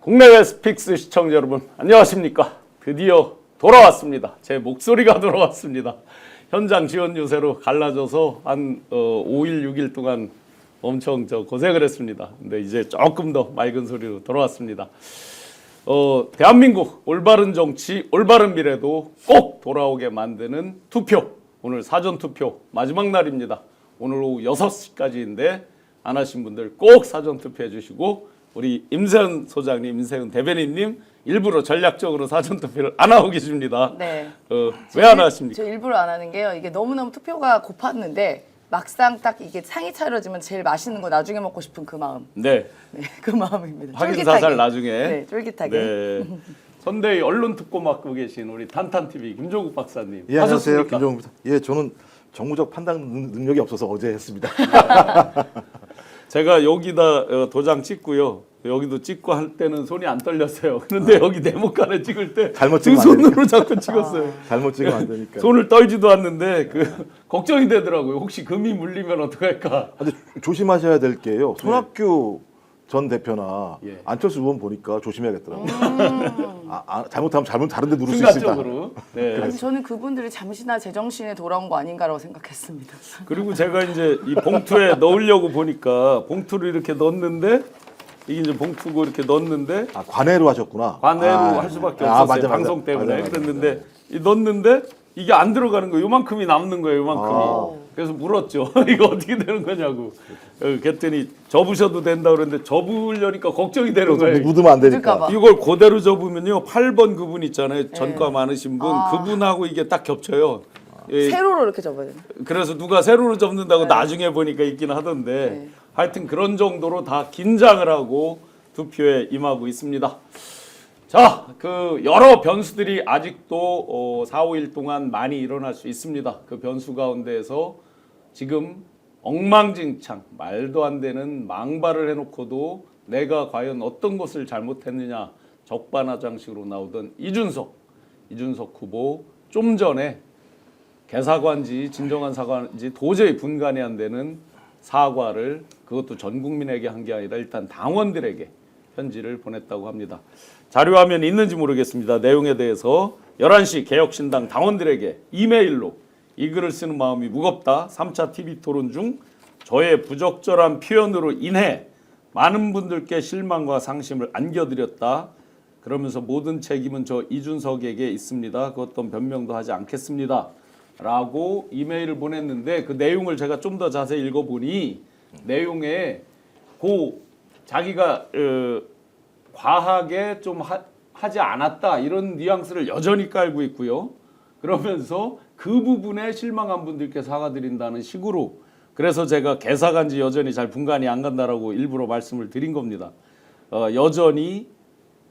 국내외 스픽스 시청자 여러분 안녕하십니까. 드디어 돌아왔습니다. 제 목소리가 돌아왔습니다. 현장 지원 유세로 갈라져서 한 5일 6일 동안 엄청 고생을 했습니다. 근데 이제 조금 더 맑은 소리로 돌아왔습니다. 대한민국 올바른 정치 올바른 미래도 꼭 돌아오게 만드는 투표, 오늘 사전투표 마지막 날입니다. 오늘 오후 6시까지인데 안 하신 분들 꼭 사전투표해 주시고, 우리 임세은 소장님, 임세은 대변인님 일부러 전략적으로 사전투표를 안 하고 계십니다. 네. 왜 안 하십니까? 저 일부러 안 하는 게요. 이게 너무너무 투표가 고팠는데 막상 딱 이게 상이 차려지면 제일 맛있는 거 나중에 먹고 싶은 그 마음. 네. 네, 그 마음입니다. 확인사살 나중에. 네, 쫄깃하게. 네. 선대위 언론 특보 맡고 계신 우리 탄탄TV 김종국 박사님. 예, 안녕하세요. 하셨습니까? 김종국입니다. 예, 저는 정무적 판단 능력이 없어서 어제 했습니다. 제가 여기다 도장 찍고요. 여기도 찍고 할 때는 손이 안 떨렸어요. 그런데 여기 네모칸에 찍을 때 잘못 두 찍으면 안 손으로 자꾸 찍었어요. 잘못 찍으면 안 되니까. 손을 떨지도 않는데 걱정이 되더라고요. 혹시 금이 물리면 어떡할까? 근데 조심하셔야 될 게요. 손학규 전 대표나 예. 안철수 의원 보니까 조심해야겠더라고요. 잘못하면 다른 데 누를 수 있습니다. 순간적으로. 네. 아니, 저는 그분들이 잠시나 제정신에 돌아온 거 아닌가라고 생각했습니다. 그리고 제가 이제 이 봉투에 넣으려고 보니까 봉투를 이렇게 넣었는데, 이게 이제 봉투고 이렇게 넣었는데 관외로 하셨구나. 관외로 할 수밖에 없었어요. 맞아, 방송 때문에. 맞아. 그랬는데 이 넣었는데 이게 안 들어가는 거예요. 요만큼이 남는 거예요. 요만큼이. 그래서 물었죠. 이거 어떻게 되는 거냐고. 그랬더니 접으셔도 된다 그랬는데 접으려니까 걱정이 되는 거예요. 묻으면 안 되니까. 묻을까 봐. 이걸 그대로 접으면요. 8번 그분 있잖아요. 전과 많으신 분. 그분하고 이게 딱 겹쳐요. 예, 세로로 이렇게 접어야 되나? 그래서 누가 세로로 접는다고 나중에 보니까 있긴 하던데, 네. 하여튼 그런 정도로 다 긴장을 하고 투표에 임하고 있습니다. 자, 여러 변수들이 아직도 4, 5일 동안 많이 일어날 수 있습니다. 그 변수 가운데에서 지금 엉망진창, 말도 안 되는 망발을 해놓고도 내가 과연 어떤 것을 잘못했느냐 적반하장식으로 나오던 이준석 후보, 좀 전에 개사과인지 진정한 사과인지 도저히 분간이 안 되는 사과를, 그것도 전 국민에게 한 게 아니라 일단 당원들에게 편지를 보냈다고 합니다. 자료화면이 있는지 모르겠습니다. 내용에 대해서 11시 개혁신당 당원들에게 이메일로 이 글을 쓰는 마음이 무겁다. 3차 TV 토론 중 저의 부적절한 표현으로 인해 많은 분들께 실망과 상심을 안겨드렸다. 그러면서 모든 책임은 저 이준석에게 있습니다. 그 어떤 변명도 하지 않겠습니다. 라고 이메일을 보냈는데, 그 내용을 제가 좀 더 자세히 읽어보니 내용에 자기가 과하게 좀 하지 않았다 이런 뉘앙스를 여전히 깔고 있고요. 그러면서 그 부분에 실망한 분들께 사과드린다는 식으로, 그래서 제가 개사간지 여전히 잘 분간이 안 간다라고 일부러 말씀을 드린 겁니다. 여전히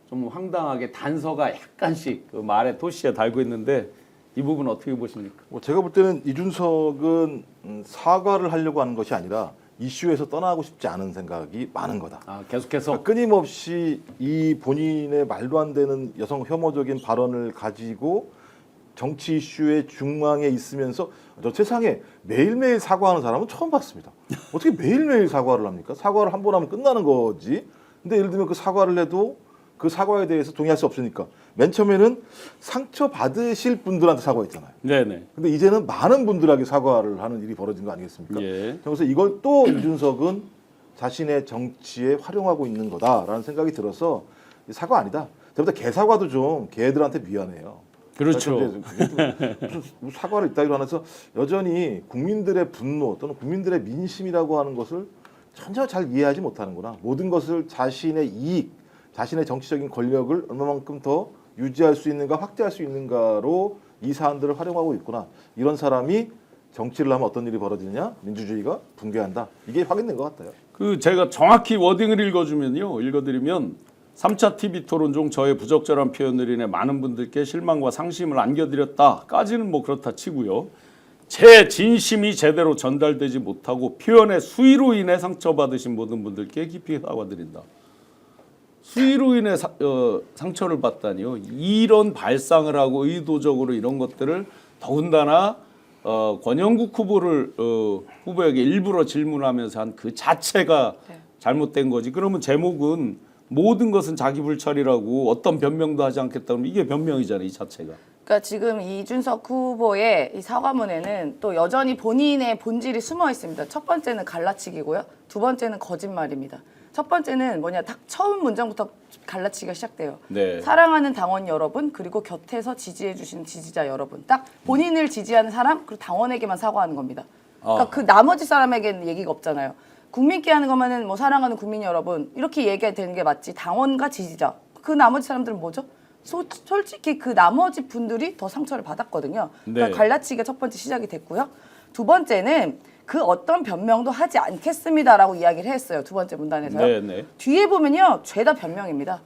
좀 황당하게 단서가 약간씩 그 말의 토시에 달고 있는데, 이 부분 어떻게 보십니까? 제가 볼 때는 이준석은 사과를 하려고 하는 것이 아니라 이슈에서 떠나고 싶지 않은 생각이 많은 거다. 계속해서 끊임없이 이 본인의 말도 안 되는 여성 혐오적인 발언을 가지고 정치 이슈의 중앙에 있으면서, 저 세상에 매일매일 사과하는 사람은 처음 봤습니다. 어떻게 매일매일 사과를 합니까? 사과를 한 번 하면 끝나는 거지. 근데 예를 들면 그 사과를 해도 그 사과에 대해서 동의할 수 없으니까 맨 처음에는 상처 받으실 분들한테 사과했잖아요. 네네. 근데 이제는 많은 분들에게 사과를 하는 일이 벌어진 거 아니겠습니까? 예. 그래서 이걸 또 이준석은 자신의 정치에 활용하고 있는 거다라는 생각이 들어서 사과 아니다. 저보다 개사과도 좀 개들한테 미안해요. 그렇죠. 무슨 사과를 이따위로 하면서 여전히 국민들의 분노 또는 국민들의 민심이라고 하는 것을 전혀 잘 이해하지 못하는구나. 모든 것을 자신의 이익, 자신의 정치적인 권력을 얼마만큼 더 유지할 수 있는가, 확대할 수 있는가로 이 사안들을 활용하고 있구나. 이런 사람이 정치를 하면 어떤 일이 벌어지느냐? 민주주의가 붕괴한다. 이게 확인된 것 같아요. 제가 정확히 워딩을 읽어드리면 3차 TV 토론 중 저의 부적절한 표현으로 인해 많은 분들께 실망과 상심을 안겨드렸다까지는 뭐 그렇다 치고요. 제 진심이 제대로 전달되지 못하고 표현의 수위로 인해 상처받으신 모든 분들께 깊이 사과드린다. 수위로 인해 상처를 받다니요. 이런 발상을 하고 의도적으로 이런 것들을, 더군다나 권영국 후보에게 일부러 질문하면서 한 그 자체가 잘못된 거지. 그러면 제목은 모든 것은 자기 불찰이라고 어떤 변명도 하지 않겠다 그러면 이게 변명이잖아요, 이 자체가. 그러니까 지금 이준석 후보의 이 사과문에는 또 여전히 본인의 본질이 숨어 있습니다. 첫 번째는 갈라치기고요. 두 번째는 거짓말입니다. 첫 번째는 뭐냐, 딱 처음 문장부터 갈라치기가 시작돼요. 네. 사랑하는 당원 여러분, 그리고 곁에서 지지해 주시는 지지자 여러분. 딱 본인을 지지하는 사람, 그리고 당원에게만 사과하는 겁니다. 그러니까 그 나머지 사람에게는 얘기가 없잖아요. 국민께 하는 것만은 뭐 사랑하는 국민 여러분 이렇게 얘기가 되는 게 맞지, 당원과 지지자 그 나머지 사람들은 뭐죠? 솔직히 그 나머지 분들이 더 상처를 받았거든요. 그러니까 네. 갈라치기가 첫 번째 시작이 됐고요. 두 번째는 그 어떤 변명도 하지 않겠습니다라고 이야기를 했어요. 두 번째 문단에서요. 네, 네. 뒤에 보면요, 죄다 변명입니다.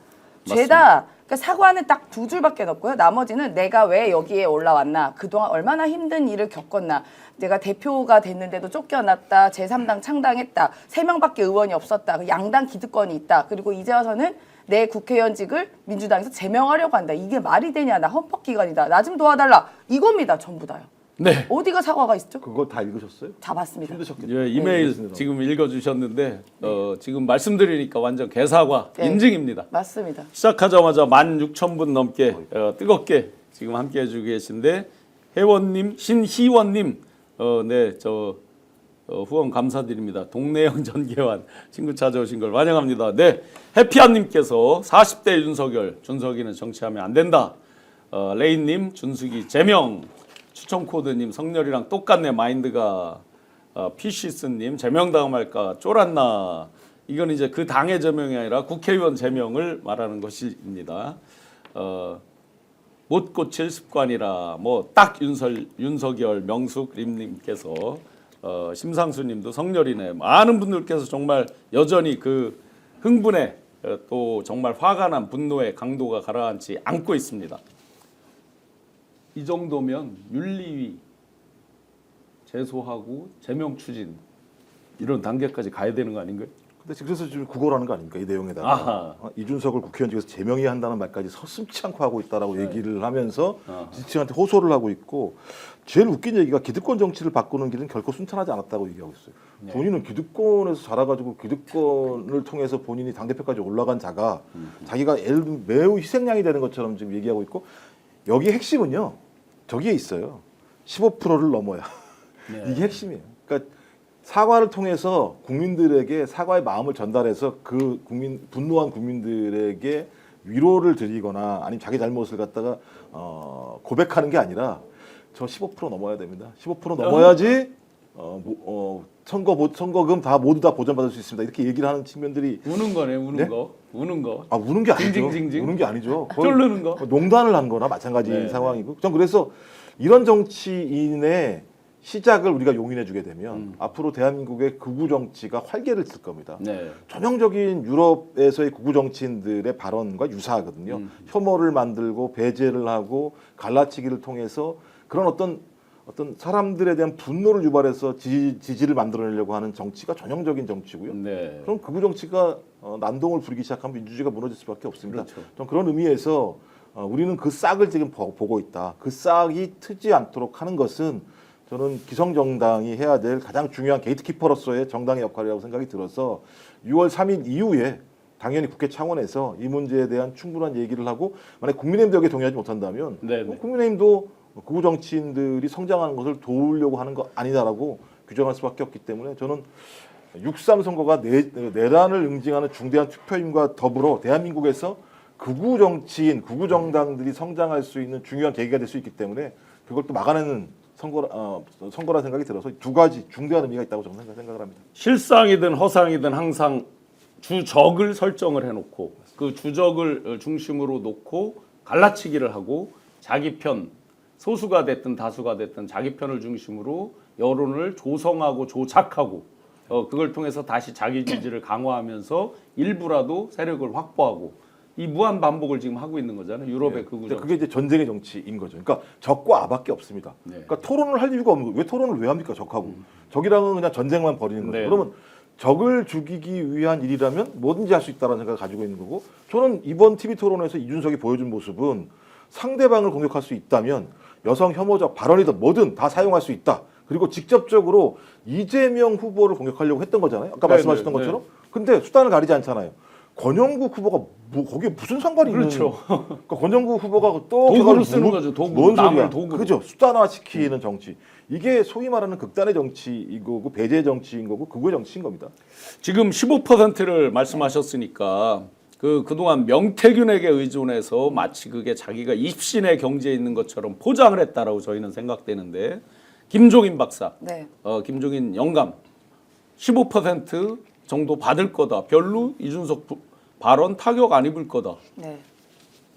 죄다, 그러니까 사과는 딱 두 줄밖에 없고요. 나머지는 내가 왜 여기에 올라왔나, 그동안 얼마나 힘든 일을 겪었나, 내가 대표가 됐는데도 쫓겨났다, 제3당 창당했다, 3명밖에 의원이 없었다, 양당 기득권이 있다, 그리고 이제 와서는 내 국회의원직을 민주당에서 제명하려고 한다. 이게 말이 되냐, 나 헌법기관이다, 나 좀 도와달라, 이겁니다. 전부 다요. 네. 어디가 사과가 있죠? 그거 다 읽으셨어요? 다 봤습니다. 힘드셨겠죠. 예, 이메일 알겠습니다. 지금 읽어주셨는데 지금 말씀드리니까 완전 개사과 네. 인증입니다. 맞습니다. 시작하자마자 16,000분 넘게 뜨겁게 지금 함께해 주고 계신데 회원님, 신희원님, 네, 후원 감사드립니다. 동네형 전개환 친구 찾아오신 걸 환영합니다. 네, 해피한님께서 40대 윤석열, 준석이는 정치하면 안 된다. 레인님, 준숙이 제명. 추천코드님, 성렬이랑 똑같네 마인드가. 피시스님, 제명당할까 쫄았나. 이건 이제 그 당의 제명이 아니라 국회의원 제명을 말하는 것입니다. 못 고칠 습관이라 뭐 딱 윤석열, 명숙 림님께서 심상수님도 성렬이네. 많은 분들께서 정말 여전히 그 흥분에 또 정말 화가 난 분노의 강도가 가라앉지 않고 있습니다. 이 정도면 윤리위 제소하고 제명 추진 이런 단계까지 가야 되는 거 아닌가요? 근데 그래서 지금 구걸하는 거 아닙니까? 이 내용에다가 아하. 이준석을 국회의원직에서 제명해야 한다는 말까지 서슴치 않고 하고 있다라고 얘기를 하면서 지지층한테 호소를 하고 있고, 제일 웃긴 얘기가 기득권 정치를 바꾸는 길은 결코 순탄하지 않았다고 얘기하고 있어요. 본인은 기득권에서 자라가지고 기득권을 통해서 본인이 당대표까지 올라간 자가 자기가 매우 희생양이 되는 것처럼 지금 얘기하고 있고, 여기 핵심은요, 저기에 있어요. 15%를 넘어야. 네. 이게 핵심이에요. 그러니까 사과를 통해서 국민들에게 사과의 마음을 전달해서 그 분노한 국민들에게 위로를 드리거나 아니면 자기 잘못을 갖다가 고백하는 게 아니라 저 15% 넘어야 됩니다. 15% 넘어야지 선거금 다 모두 다 보전받을 수 있습니다. 이렇게 얘기를 하는 측면들이. 우는 거네, 우는 네? 거. 우는 거. 아, 우는 게 아니죠. 징징징징? 우는 게 아니죠. 거의 쫄르는 거. 농단을 한 거나 마찬가지인 네, 상황이고. 전 그래서 이런 정치인의 시작을 우리가 용인해 주게 되면 앞으로 대한민국의 극우 정치가 활개를 칠 겁니다. 네. 전형적인 유럽에서의 극우 정치인들의 발언과 유사하거든요. 혐오를 만들고 배제를 하고 갈라치기를 통해서 그런 어떤 사람들에 대한 분노를 유발해서 지지를 만들어내려고 하는 정치가 전형적인 정치고요. 네. 그럼 극우 정치가 난동을 부리기 시작하면 민주주의가 무너질 수밖에 없습니다. 그렇죠. 전 그런 의미에서 우리는 그 싹을 지금 보고 있다. 그 싹이 트지 않도록 하는 것은 저는 기성정당이 해야 될 가장 중요한 게이트키퍼로서의 정당의 역할이라고 생각이 들어서 6월 3일 이후에 당연히 국회 차원에서 이 문제에 대한 충분한 얘기를 하고, 만약 국민의힘도 여기에 동의하지 못한다면 네네. 국민의힘도 극우 정치인들이 성장하는 것을 도우려고 하는 거 아니다라고 규정할 수밖에 없기 때문에 저는 6.3 선거가 내란을 응징하는 중대한 투표임과 더불어 대한민국에서 극우 정치인, 극우 정당들이 성장할 수 있는 중요한 계기가 될 수 있기 때문에 그걸 또 막아내는 선거라 생각이 들어서 두 가지 중대한 의미가 있다고 저는 생각을 합니다. 실상이든 허상이든 항상 주적을 설정을 해놓고 그 주적을 중심으로 놓고 갈라치기를 하고 자기 편, 소수가 됐든 다수가 됐든 자기 편을 중심으로 여론을 조성하고 조작하고 그걸 통해서 다시 자기 지지를 강화하면서 일부라도 세력을 확보하고 이 무한 반복을 지금 하고 있는 거잖아요. 유럽의 극우 정치. 그게 이제 전쟁의 정치인 거죠. 그러니까 적과 아밖에 없습니다. 네. 그러니까 토론을 할 이유가 없는 거예요. 왜 토론을 왜 합니까? 적하고. 적이랑은 그냥 전쟁만 벌이는 거죠. 네. 그러면 적을 죽이기 위한 일이라면 뭐든지 할 수 있다는 생각을 가지고 있는 거고, 저는 이번 TV 토론에서 이준석이 보여준 모습은 상대방을 공격할 수 있다면 여성 혐오적 발언이든 뭐든 다 사용할 수 있다. 그리고 직접적으로 이재명 후보를 공격하려고 했던 거잖아요. 아까 네, 말씀하셨던 네, 것처럼. 근데 수단을 가리지 않잖아요. 권영국 후보가 뭐 거기에 무슨 상관이 그렇죠. 있는? 그러니까 권영국 후보가 또 도구를 걔가 쓰는 누구- 거죠. 도구. 뭔 남을 소리야? 도구로. 그죠? 수단화시키는 정치. 이게 소위 말하는 극단의 정치인 거고 배제 정치인 거고 극우의 정치인 겁니다. 지금 15%를 말씀하셨으니까 그동안 명태균에게 의존해서 마치 그게 자기가 입신의 경지에 있는 것처럼 포장을 했다라고 저희는 생각되는데 김종인 박사, 네. 김종인 영감 15% 정도 받을 거다. 별로 이준석 발언 타격 안 입을 거다. 네.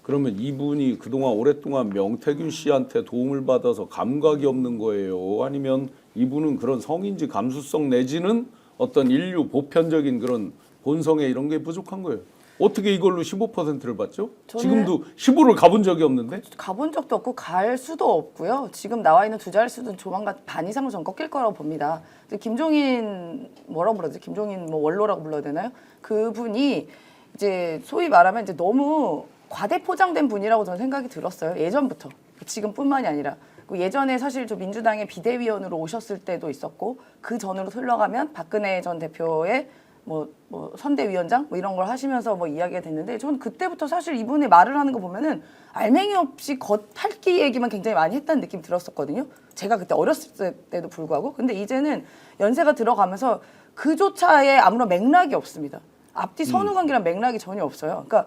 그러면 이분이 그동안 오랫동안 명태균 씨한테 도움을 받아서 감각이 없는 거예요? 아니면 이분은 그런 성인지 감수성 내지는 어떤 인류 보편적인 그런 본성에 이런 게 부족한 거예요? 어떻게 이걸로 15%를 받죠? 저는- 지금도 15를 가본 적이 없는데? 가본 적도 없고 갈 수도 없고요. 지금 나와 있는 두 자릿수는 조만간 반 이상은 전 꺾일 거라고 봅니다. 근데 김종인 뭐라고 불러야지? 김종인 뭐 원로라고 불러야 되나요? 그분이 이제 소위 말하면 이제 너무 과대 포장된 분이라고 저는 생각이 들었어요. 예전부터. 지금뿐만이 아니라. 그 예전에 사실 저 민주당의 비대위원으로 오셨을 때도 있었고 그 전으로 흘러가면 박근혜 전 대표의 뭐 선대위원장 뭐 이런 걸 하시면서 뭐 이야기가 됐는데 저는 그때부터 사실 이분의 말을 하는 거 보면은 알맹이 없이 겉핥기 얘기만 굉장히 많이 했다는 느낌이 들었었거든요. 제가 그때 어렸을 때도 불구하고. 근데 이제는 연세가 들어가면서 그조차에 아무런 맥락이 없습니다. 앞뒤 선후 관계란 맥락이 전혀 없어요. 그러니까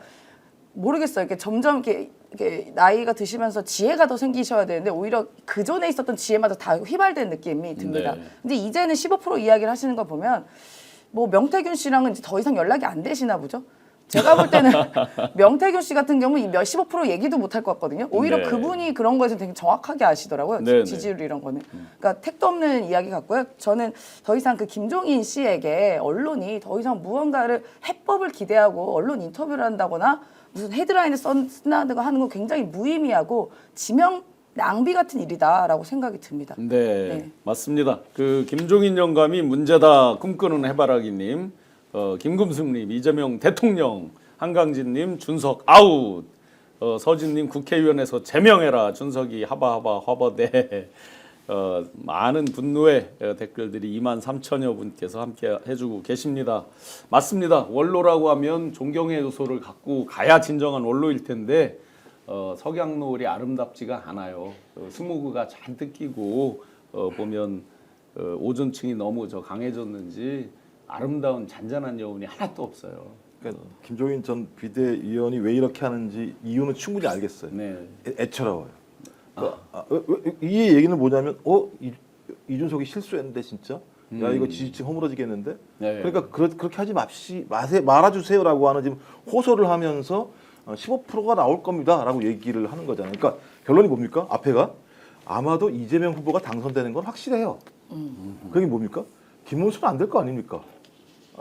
모르겠어요. 이렇게 점점 이렇게 나이가 드시면서 지혜가 더 생기셔야 되는데 오히려 그 전에 있었던 지혜마저 다 휘발된 느낌이 듭니다. 네. 근데 이제는 15% 이야기를 하시는 걸 보면 뭐 명태균 씨랑은 이제 더 이상 연락이 안 되시나 보죠. 제가 볼 때는 명태균 씨 같은 경우 몇 15% 얘기도 못 할 것 같거든요. 오히려 네. 그분이 그런 거에서 되게 정확하게 아시더라고요. 네, 지지율 이런 거는. 그러니까 택도 없는 이야기 같고요. 저는 더 이상 그 김종인 씨에게 언론이 더 이상 무언가를 해법을 기대하고 언론 인터뷰를 한다거나 무슨 헤드라인을 쓴다든가 하는 건 굉장히 무의미하고 지명 낭비 같은 일이다라고 생각이 듭니다. 네, 네. 맞습니다. 그 김종인 영감이 문제다 꿈꾸는 해바라기님, 김금숙님, 이재명 대통령, 한강진님, 준석 아웃, 서진님 국회의원에서 제명해라, 준석이 하바하바 화버대. 많은 분노의 댓글들이 23,000여 분께서 함께 해주고 계십니다. 맞습니다. 원로라고 하면 존경의 요소를 갖고 가야 진정한 원로일 텐데 석양노을이 아름답지가 않아요. 스모그가 잔뜩 끼고 보면 오존층이 너무 강해졌는지 아름다운 잔잔한 여운이 하나도 없어요. 그러니까 김종인 전 비대위원이 왜 이렇게 하는지 이유는 충분히 알겠어요. 네. 애처로워요. 이 얘기는 뭐냐면 이준석이 실수했는데 진짜 야 이거 지지층 허물어지겠는데 네. 그러니까 그렇게 하지 말아주세요라고 하는 지금 호소를 하면서 15%가 나올 겁니다라고 얘기를 하는 거잖아요. 그러니까 결론이 뭡니까? 앞에가 아마도 이재명 후보가 당선되는 건 확실해요. 그게 뭡니까? 김문수는 안 될 거 아닙니까?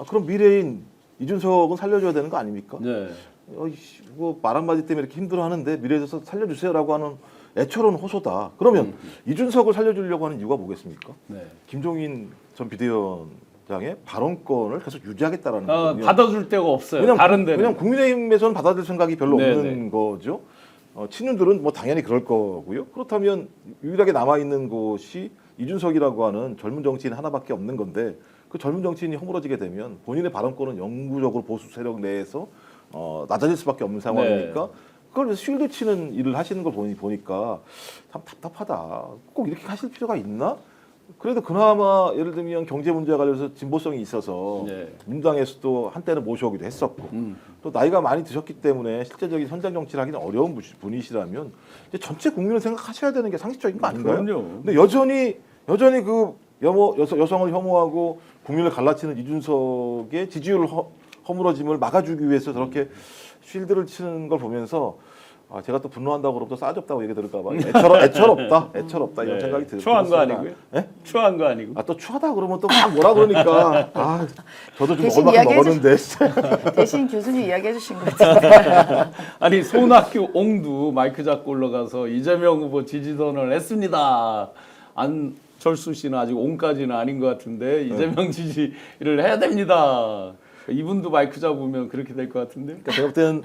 그럼 미래인 이준석은 살려줘야 되는 거 아닙니까? 네. 뭐 말 한마디 때문에 이렇게 힘들어하는데 미래에서 살려주세요라고 하는 애처로운 호소다. 그러면 이준석을 살려주려고 하는 이유가 뭐겠습니까? 네. 김종인 전 비대위원장의 발언권을 계속 유지하겠다라는 거거든요. 받아줄 데가 없어요. 왜냐면, 다른 데는. 왜냐면 국민의힘에서는 받아들일 생각이 별로 네네. 없는 거죠. 친윤들은 뭐 당연히 그럴 거고요. 그렇다면 유일하게 남아 있는 곳이 이준석이라고 하는 젊은 정치인 하나밖에 없는 건데 그 젊은 정치인이 허물어지게 되면 본인의 발언권은 영구적으로 보수 세력 내에서 낮아질 수밖에 없는 상황이니까 네. 그걸 위해서 쉴드 치는 일을 하시는 걸 보니까 참 답답하다. 꼭 이렇게 하실 필요가 있나? 그래도 그나마 예를 들면 경제 문제와 관련해서 진보성이 있어서 네. 민주당에서도 한때는 모셔오기도 했었고 또 나이가 많이 드셨기 때문에 실제적인 선장 정치를 하기는 어려운 분이시라면 이제 전체 국민을 생각하셔야 되는 게 상식적인 거 아닌가요? 그럼요. 근데 여전히 그 여성을 혐오하고 국민을 갈라치는 이준석의 지지율 허물어짐을 막아주기 위해서 저렇게 쉴드를 치는 걸 보면서 제가 또 분노한다고 그러면 또 싸지 없다고 얘기 들을까 봐 애처롭다 이런 네. 생각이 들어요. 추한 거 아니고요? 네? 추한 거 아니고. 또 추하다 그러면 또 막 뭐라 그러니까 저도 좀 대신 먹을 만큼 이야기해 먹었는데 대신 교수님 이야기해 주신 것 같아요. 아니 손학규 옹도 마이크 잡고 올라가서 이재명 후보 지지선을 했습니다. 안철수 씨는 아직 옹까지는 아닌 것 같은데 이재명 지지를 해야 됩니다. 이분도 마이크 잡으면 그렇게 될 것 같은데. 그러니까 제가 볼 때는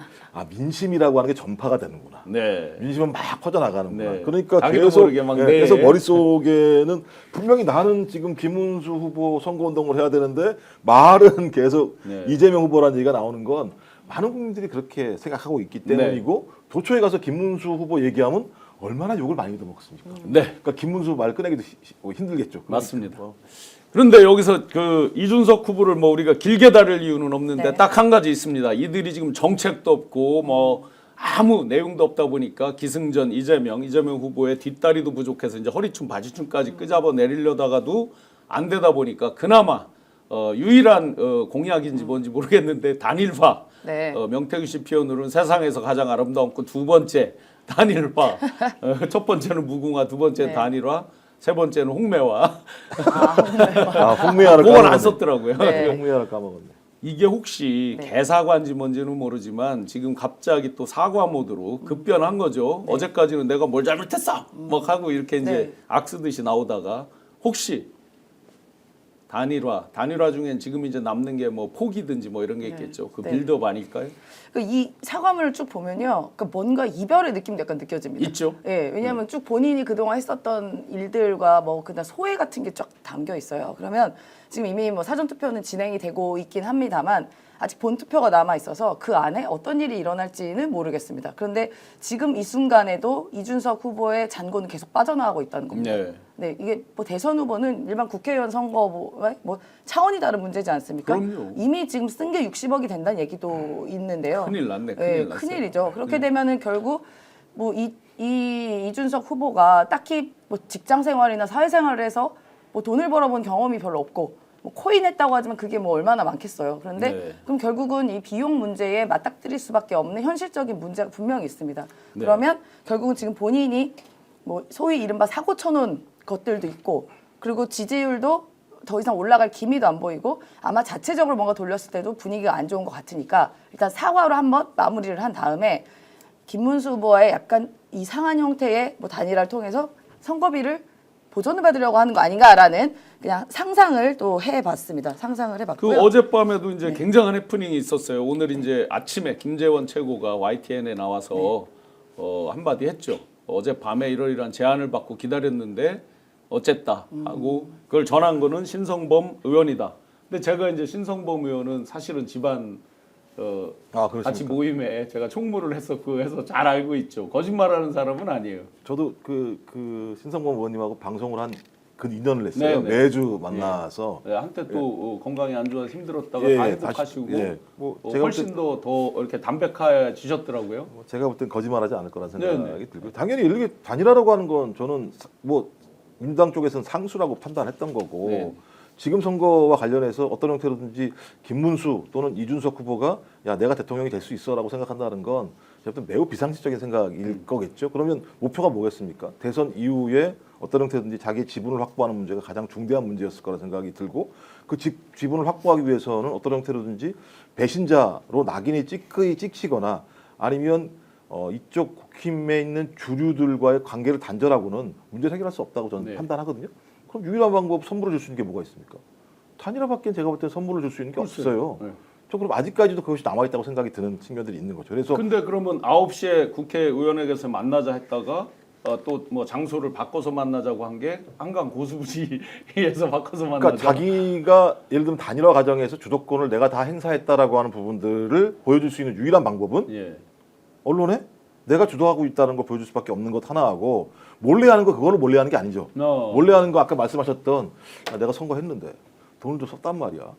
민심이라고 하는 게 전파가 되는구나. 네. 민심은 막 퍼져나가는구나. 네. 그러니까 자기도 계속 모르게 막 계속 머릿속에는 분명히 나는 지금 김문수 후보 선거운동을 해야 되는데 말은 계속 네. 이재명 후보라는 얘기가 나오는 건 많은 국민들이 그렇게 생각하고 있기 때문이고 도초에 가서 김문수 후보 얘기하면 얼마나 욕을 많이 얻어먹습니까? 네. 그러니까 김문수 말 꺼내기도 힘들겠죠. 맞습니다. 그런데 여기서 그 이준석 후보를 뭐 우리가 길게 다룰 이유는 없는데 네. 딱 한 가지 있습니다. 이들이 지금 정책도 없고 뭐 아무 내용도 없다 보니까 기승전 이재명 후보의 뒷다리도 부족해서 이제 허리춤 바지춤까지 끄잡아 내리려다가도 안 되다 보니까 그나마 유일한 공약인지 뭔지 모르겠는데 단일화. 네. 명태규 씨 표현으로는 세상에서 가장 아름다운 그 두 번째 단일화. 첫 번째는 무궁화, 두 번째 네. 단일화, 세 번째는 홍매화. 홍매화를 그건 안 썼더라고요. 네. 홍매화를 까먹었네. 이게 혹시 네. 개사과인지 뭔지는 모르지만 지금 갑자기 또 사과 모드로 급변한 거죠. 어제까지는 내가 뭘 잘못했어 막 하고 이렇게 이제 네. 악쓰듯이 나오다가 혹시 단일화 중엔 지금 이제 남는 게 뭐 포기든지 뭐 이런 게 있겠죠. 그 네. 빌드업 아닐까요? 이 사과문을 쭉 보면요, 그러니까 뭔가 이별의 느낌도 약간 느껴집니다. 있죠. 예, 왜냐하면 쭉 본인이 그동안 했었던 일들과 뭐 그냥 소회 같은 게 쫙 담겨 있어요. 그러면 지금 이미 뭐 사전 투표는 진행이 되고 있긴 합니다만 아직 본 투표가 남아 있어서 그 안에 어떤 일이 일어날지는 모르겠습니다. 그런데 지금 이 순간에도 이준석 후보의 잔고는 계속 빠져나가고 있다는 겁니다. 네. 네, 이게 뭐 대선 후보는 일반 국회의원 선거와 뭐 차원이 다른 문제지 않습니까? 그럼요. 이미 지금 쓴 게 60억이 된다는 얘기도 있는데요. 큰일 났네. 네, 큰일 났어요. 큰일이죠. 그렇게 되면은 결국 뭐 이준석 후보가 딱히 뭐 직장 생활이나 사회 생활을 해서 뭐 돈을 벌어본 경험이 별로 없고 뭐 코인 했다고 하지만 그게 뭐 얼마나 많겠어요. 그런데 네. 그럼 결국은 이 비용 문제에 맞닥뜨릴 수밖에 없는 현실적인 문제가 분명히 있습니다. 네. 그러면 결국은 지금 본인이 뭐 소위 이른바 사고 쳐놓은 것들도 있고 그리고 지지율도 더 이상 올라갈 기미도 안 보이고 아마 자체적으로 뭔가 돌렸을 때도 분위기가 안 좋은 것 같으니까 일단 사과로 한번 마무리를 한 다음에 김문수 후보의 약간 이상한 형태의 뭐 단일화를 통해서 선거비를 보전을 받으려고 하는 거 아닌가라는 그냥 상상을 또 해봤습니다. 상상을 그 해봤고요. 어젯밤에도 이제 굉장한 해프닝이 있었어요. 오늘 이제 아침에 김재원 최고가 YTN에 나와서 한마디 했죠. 어젯밤에 이러이러한 제안을 받고 기다렸는데 어쨌다 하고 그걸 전한 거는 신성범 의원이다. 근데 제가 이제 신성범 의원은 사실은 집안 그렇습니까? 같이 모임에 제가 총무를 했었고 해서 잘 알고 있죠. 거짓말하는 사람은 아니에요. 저도 그 신성범 의원님하고 방송을 한 그 2년을 했어요. 네네. 매주 만나서 네, 한때 또 건강이 안 좋아서 힘들었다가 예, 다 예, 회복하시고 다시, 예. 뭐 제가 훨씬 더 이렇게 담백해지셨더라고요. 제가 볼 땐 거짓말하지 않을 거라는 생각이 네네. 들고요. 당연히 이렇게 단일화라고 하는 건 저는 뭐 민주당 쪽에서는 상수라고 판단했던 거고 네. 지금 선거와 관련해서 어떤 형태로든지 김문수 또는 이준석 후보가 야 내가 대통령이 될 수 있어라고 생각한다는 건 제가 볼 때 매우 비상식적인 생각일 거겠죠. 그러면 목표가 뭐겠습니까? 대선 이후에 어떤 형태든지 자기 지분을 확보하는 문제가 가장 중대한 문제였을 거라 생각이 들고 그 지분을 확보하기 위해서는 어떤 형태로든지 배신자로 낙인이 찍히거나 아니면 이쪽 국힘에 있는 주류들과의 관계를 단절하고는 문제를 해결할 수 없다고 저는 네. 판단하거든요. 그럼 유일한 방법 선물을 줄 수 있는 게 뭐가 있습니까? 단일화밖에 제가 볼 때 선물을 줄 수 있는 게 없어요. 네. 저 그럼 아직까지도 그것이 남아있다고 생각이 드는 측면들이 있는 거죠. 그래서 근데 그러면 9시에 국회의원에게서 만나자 했다가 또 뭐 장소를 바꿔서 만나자고 한 게 한강 고수부지에서 바꿔서 만나자. 그러니까 자기가 예를 들면 단일화 과정에서 주도권을 내가 다 행사했다라고 하는 부분들을 보여줄 수 있는 유일한 방법은 예. 언론에 내가 주도하고 있다는 걸 보여줄 수밖에 없는 것 하나하고 몰래 하는 거 그거를 몰래 하는 게 아니죠. 몰래 하는 거 아까 말씀하셨던 내가 선거했는데 돈을 좀 썼단 말이야.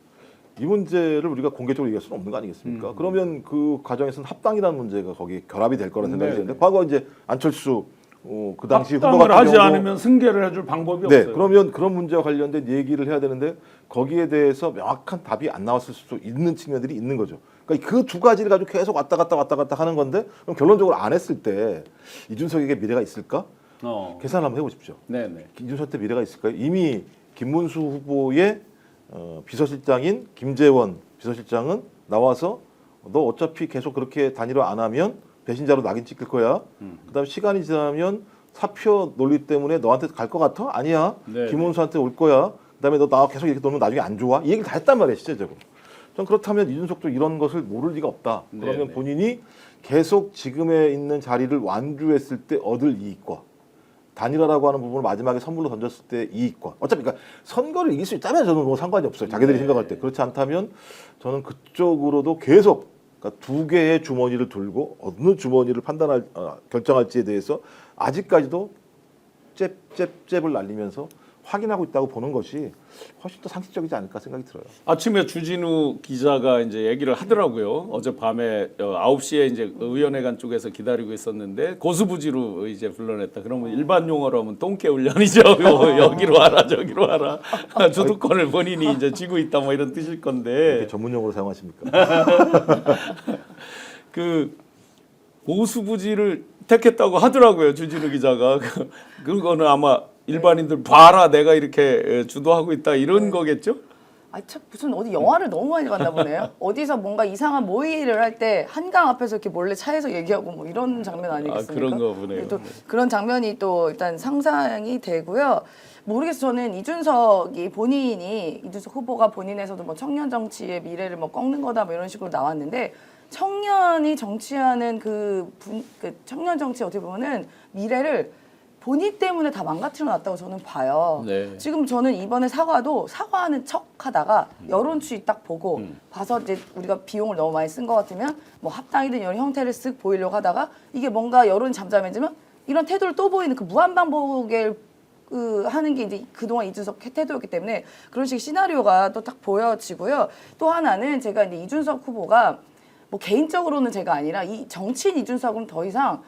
이 문제를 우리가 공개적으로 얘기할 수는 없는 거 아니겠습니까? 그러면 그 과정에서는 합당이라는 문제가 거기에 결합이 될 거라는 생각이 네. 드는데 과거 이제 안철수 그 당시 후보 합당을 같은 하지 경우도 않으면 승계를 해줄 방법이 네, 없어요. 그러면 그런 문제와 관련된 얘기를 해야 되는데 거기에 대해서 명확한 답이 안 나왔을 수도 있는 측면들이 있는 거죠. 그러니까 그 두 가지를 가지고 계속 왔다 갔다 하는 건데 그럼 결론적으로 안 했을 때 이준석에게 미래가 있을까? 계산을 한번 해보십시오. 네네. 이준석한테 미래가 있을까요? 이미 김문수 후보의 비서실장인 김재원 비서실장은 나와서 너 어차피 계속 그렇게 단일화 안 하면 배신자로 낙인 찍힐 거야. 그다음에 시간이 지나면 사표 논리 때문에 너한테 갈 것 같아? 아니야. 네. 김문수한테 올 거야. 그다음에 너 나 계속 이렇게 놀면 나중에 안 좋아. 이 얘기를 다 했단 말이에요, 실제적으로. 전 그렇다면 이준석도 이런 것을 모를 리가 없다. 그러면 네, 네. 본인이 계속 지금에 있는 자리를 완주했을 때 얻을 이익과 단일화라고 하는 부분을 마지막에 선물로 던졌을 때 이익과 어차피 그러니까 선거를 이길 수 있다면 저는 뭐 상관이 없어요. 자기들이 네. 생각할 때. 그렇지 않다면 저는 그쪽으로도 계속 그러니까 두 개의 주머니를 들고 어느 주머니를 결정할지에 대해서 아직까지도 잽을 날리면서 확인하고 있다고 보는 것이 훨씬 더 상식적이지 않을까 생각이 들어요. 아침에 주진우 기자가 이제 얘기를 하더라고요. 어젯밤에 9시에 이제 의원회관 쪽에서 기다리고 있었는데 고수부지로 이제 불러냈다. 그러면 일반 용어로 하면 똥개 훈련이죠. 여기로 와라 저기로 와라. 주도권을 본인이 이제 쥐고 있다 뭐 이런 뜻일 건데. 이렇게 전문용어로 사용하십니까? 그 고수부지를 택했다고 하더라고요. 주진우 기자가. 그거는 아마 일반인들 봐라 내가 이렇게 주도하고 있다 이런 거겠죠? 아, 참 무슨 어디 영화를 너무 많이 봤나 보네요. 어디서 뭔가 이상한 모의를 할 때 한강 앞에서 이렇게 몰래 차에서 얘기하고 뭐 이런 장면 아니겠습니까? 그런 거 보네요. 또 그런 장면이 또 일단 상상이 되고요. 모르겠어요. 저는 이준석이 본인이 이준석 후보가 본인에서도 뭐 청년 정치의 미래를 뭐 꺾는 거다 뭐 이런 식으로 나왔는데 청년이 정치하는 그 청년 정치 어떻게 보면은 미래를 본인 때문에 다 망가뜨려 놨다고 저는 봐요. 네. 지금 저는 이번에 사과하는 척 하다가 여론 추이 딱 보고 봐서 이제 우리가 비용을 너무 많이 쓴 것 같으면 뭐 합당이든 이런 형태를 쓱 보이려고 하다가 이게 뭔가 여론이 잠잠해지면 이런 태도를 또 보이는 그 무한반복을 하는 게 이제 그동안 이준석 태도였기 때문에 그런 식의 시나리오가 또 딱 보여지고요. 또 하나는 제가 이제 이준석 후보가 뭐 개인적으로는 제가 아니라 이 정치인 이준석은 더 이상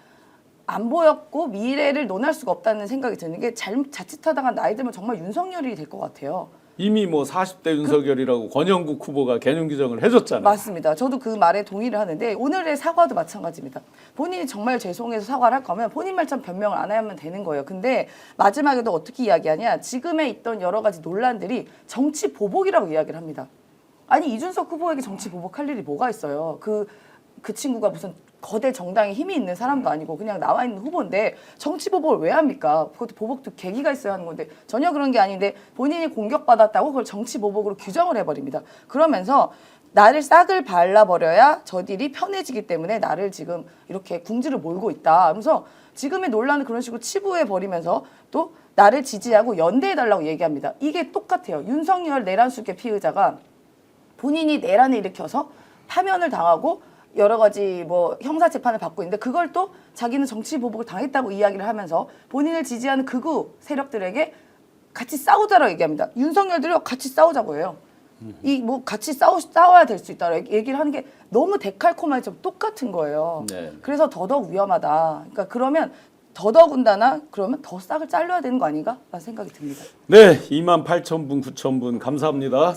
안 보였고 미래를 논할 수가 없다는 생각이 드는 게 자칫하다가 나이 들면 정말 윤석열이 될 것 같아요. 이미 뭐 40대 윤석열이라고 권영국 후보가 개념 규정을 해줬잖아요. 맞습니다. 저도 그 말에 동의를 하는데 오늘의 사과도 마찬가지입니다. 본인이 정말 죄송해서 사과를 할 거면 본인 말처럼 변명을 안 하면 되는 거예요. 근데 마지막에도 어떻게 이야기하냐. 지금에 있던 여러 가지 논란들이 정치 보복이라고 이야기를 합니다. 아니 이준석 후보에게 정치 보복할 일이 뭐가 있어요. 그 친구가 무슨 거대 정당에 힘이 있는 사람도 아니고 그냥 나와 있는 후보인데 정치 보복을 왜 합니까? 그것도 보복도 계기가 있어야 하는 건데 전혀 그런 게 아닌데 본인이 공격받았다고 그걸 정치 보복으로 규정을 해버립니다. 그러면서 나를 싹을 발라버려야 저들이 편해지기 때문에 나를 지금 이렇게 궁지를 몰고 있다. 하면서 지금의 논란을 그런 식으로 치부해버리면서 또 나를 지지하고 연대해달라고 얘기합니다. 이게 똑같아요. 윤석열 내란 수계 피의자가 본인이 내란을 일으켜서 파면을 당하고 여러 가지 뭐 형사 재판을 받고 있는데 그걸 또 자기는 정치 보복을 당했다고 이야기를 하면서 본인을 지지하는 극우 세력들에게 같이 싸우자라고 얘기합니다. 윤석열들이 같이 싸우자고 해요. 이 뭐 같이 싸워야 될 수 있다 얘기를 하는 게 너무 데칼코마니 좀 똑같은 거예요. 네. 그래서 더더욱 위험하다. 그러니까 그러면 더더군다나 그러면 더 싹을 잘라야 되는 거 아닌가? 라는 생각이 듭니다. 네, 28,000분, 9,000분 감사합니다.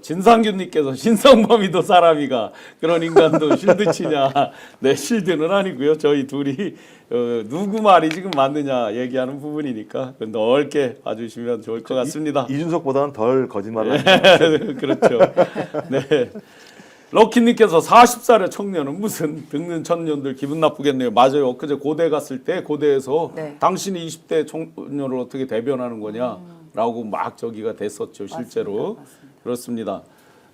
진상균님께서 신성범이도 사람이가 그런 인간도 실드 치냐? 네, 실드는 아니고요. 저희 둘이 누구 말이 지금 맞느냐 얘기하는 부분이니까 넓게 봐주시면 좋을 것 같습니다. 이준석보다는 덜 거짓말을 하죠. 그렇죠. 네. 럭키님께서 40살의 청년은 무슨 듣는 청년들 기분 나쁘겠네요. 맞아요. 엊그제 고대 갔을 때 고대에서 네. 당신이 20대 청년을 어떻게 대변하는 거냐라고 막 저기가 됐었죠. 실제로. 맞습니다.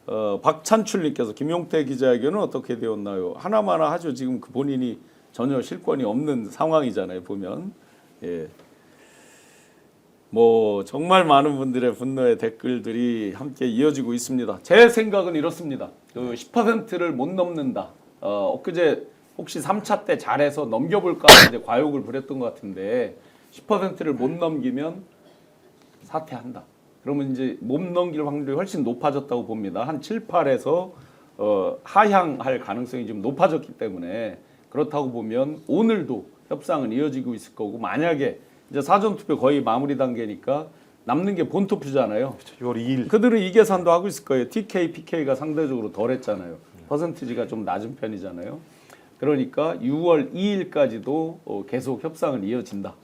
그렇습니다. 박찬출님께서 김용태 기자에게는 어떻게 되었나요? 하나만 하죠. 지금 그 본인이 전혀 실권이 없는 상황이잖아요. 보면. 예. 뭐 정말 많은 분들의 분노의 댓글들이 함께 이어지고 있습니다. 제 생각은 이렇습니다. 그 10%를 못 넘는다. 엊그제 혹시 3차 때 잘해서 넘겨볼까 이제 과욕을 부렸던 것 같은데 10%를 못 넘기면 사퇴한다. 그러면 이제 못 넘길 확률이 훨씬 높아졌다고 봅니다. 한 7, 8에서 하향할 가능성이 좀 높아졌기 때문에 그렇다고 보면 오늘도 협상은 이어지고 있을 거고 만약에 이제 사전투표 거의 마무리 단계니까 남는 게 본투표잖아요. 6월 2일. 그들은 이 계산도 하고 있을 거예요. TK, PK가 상대적으로 덜했잖아요. 퍼센티지가 좀 낮은 편이잖아요. 그러니까 6월 2일까지도 계속 협상은 이어진다.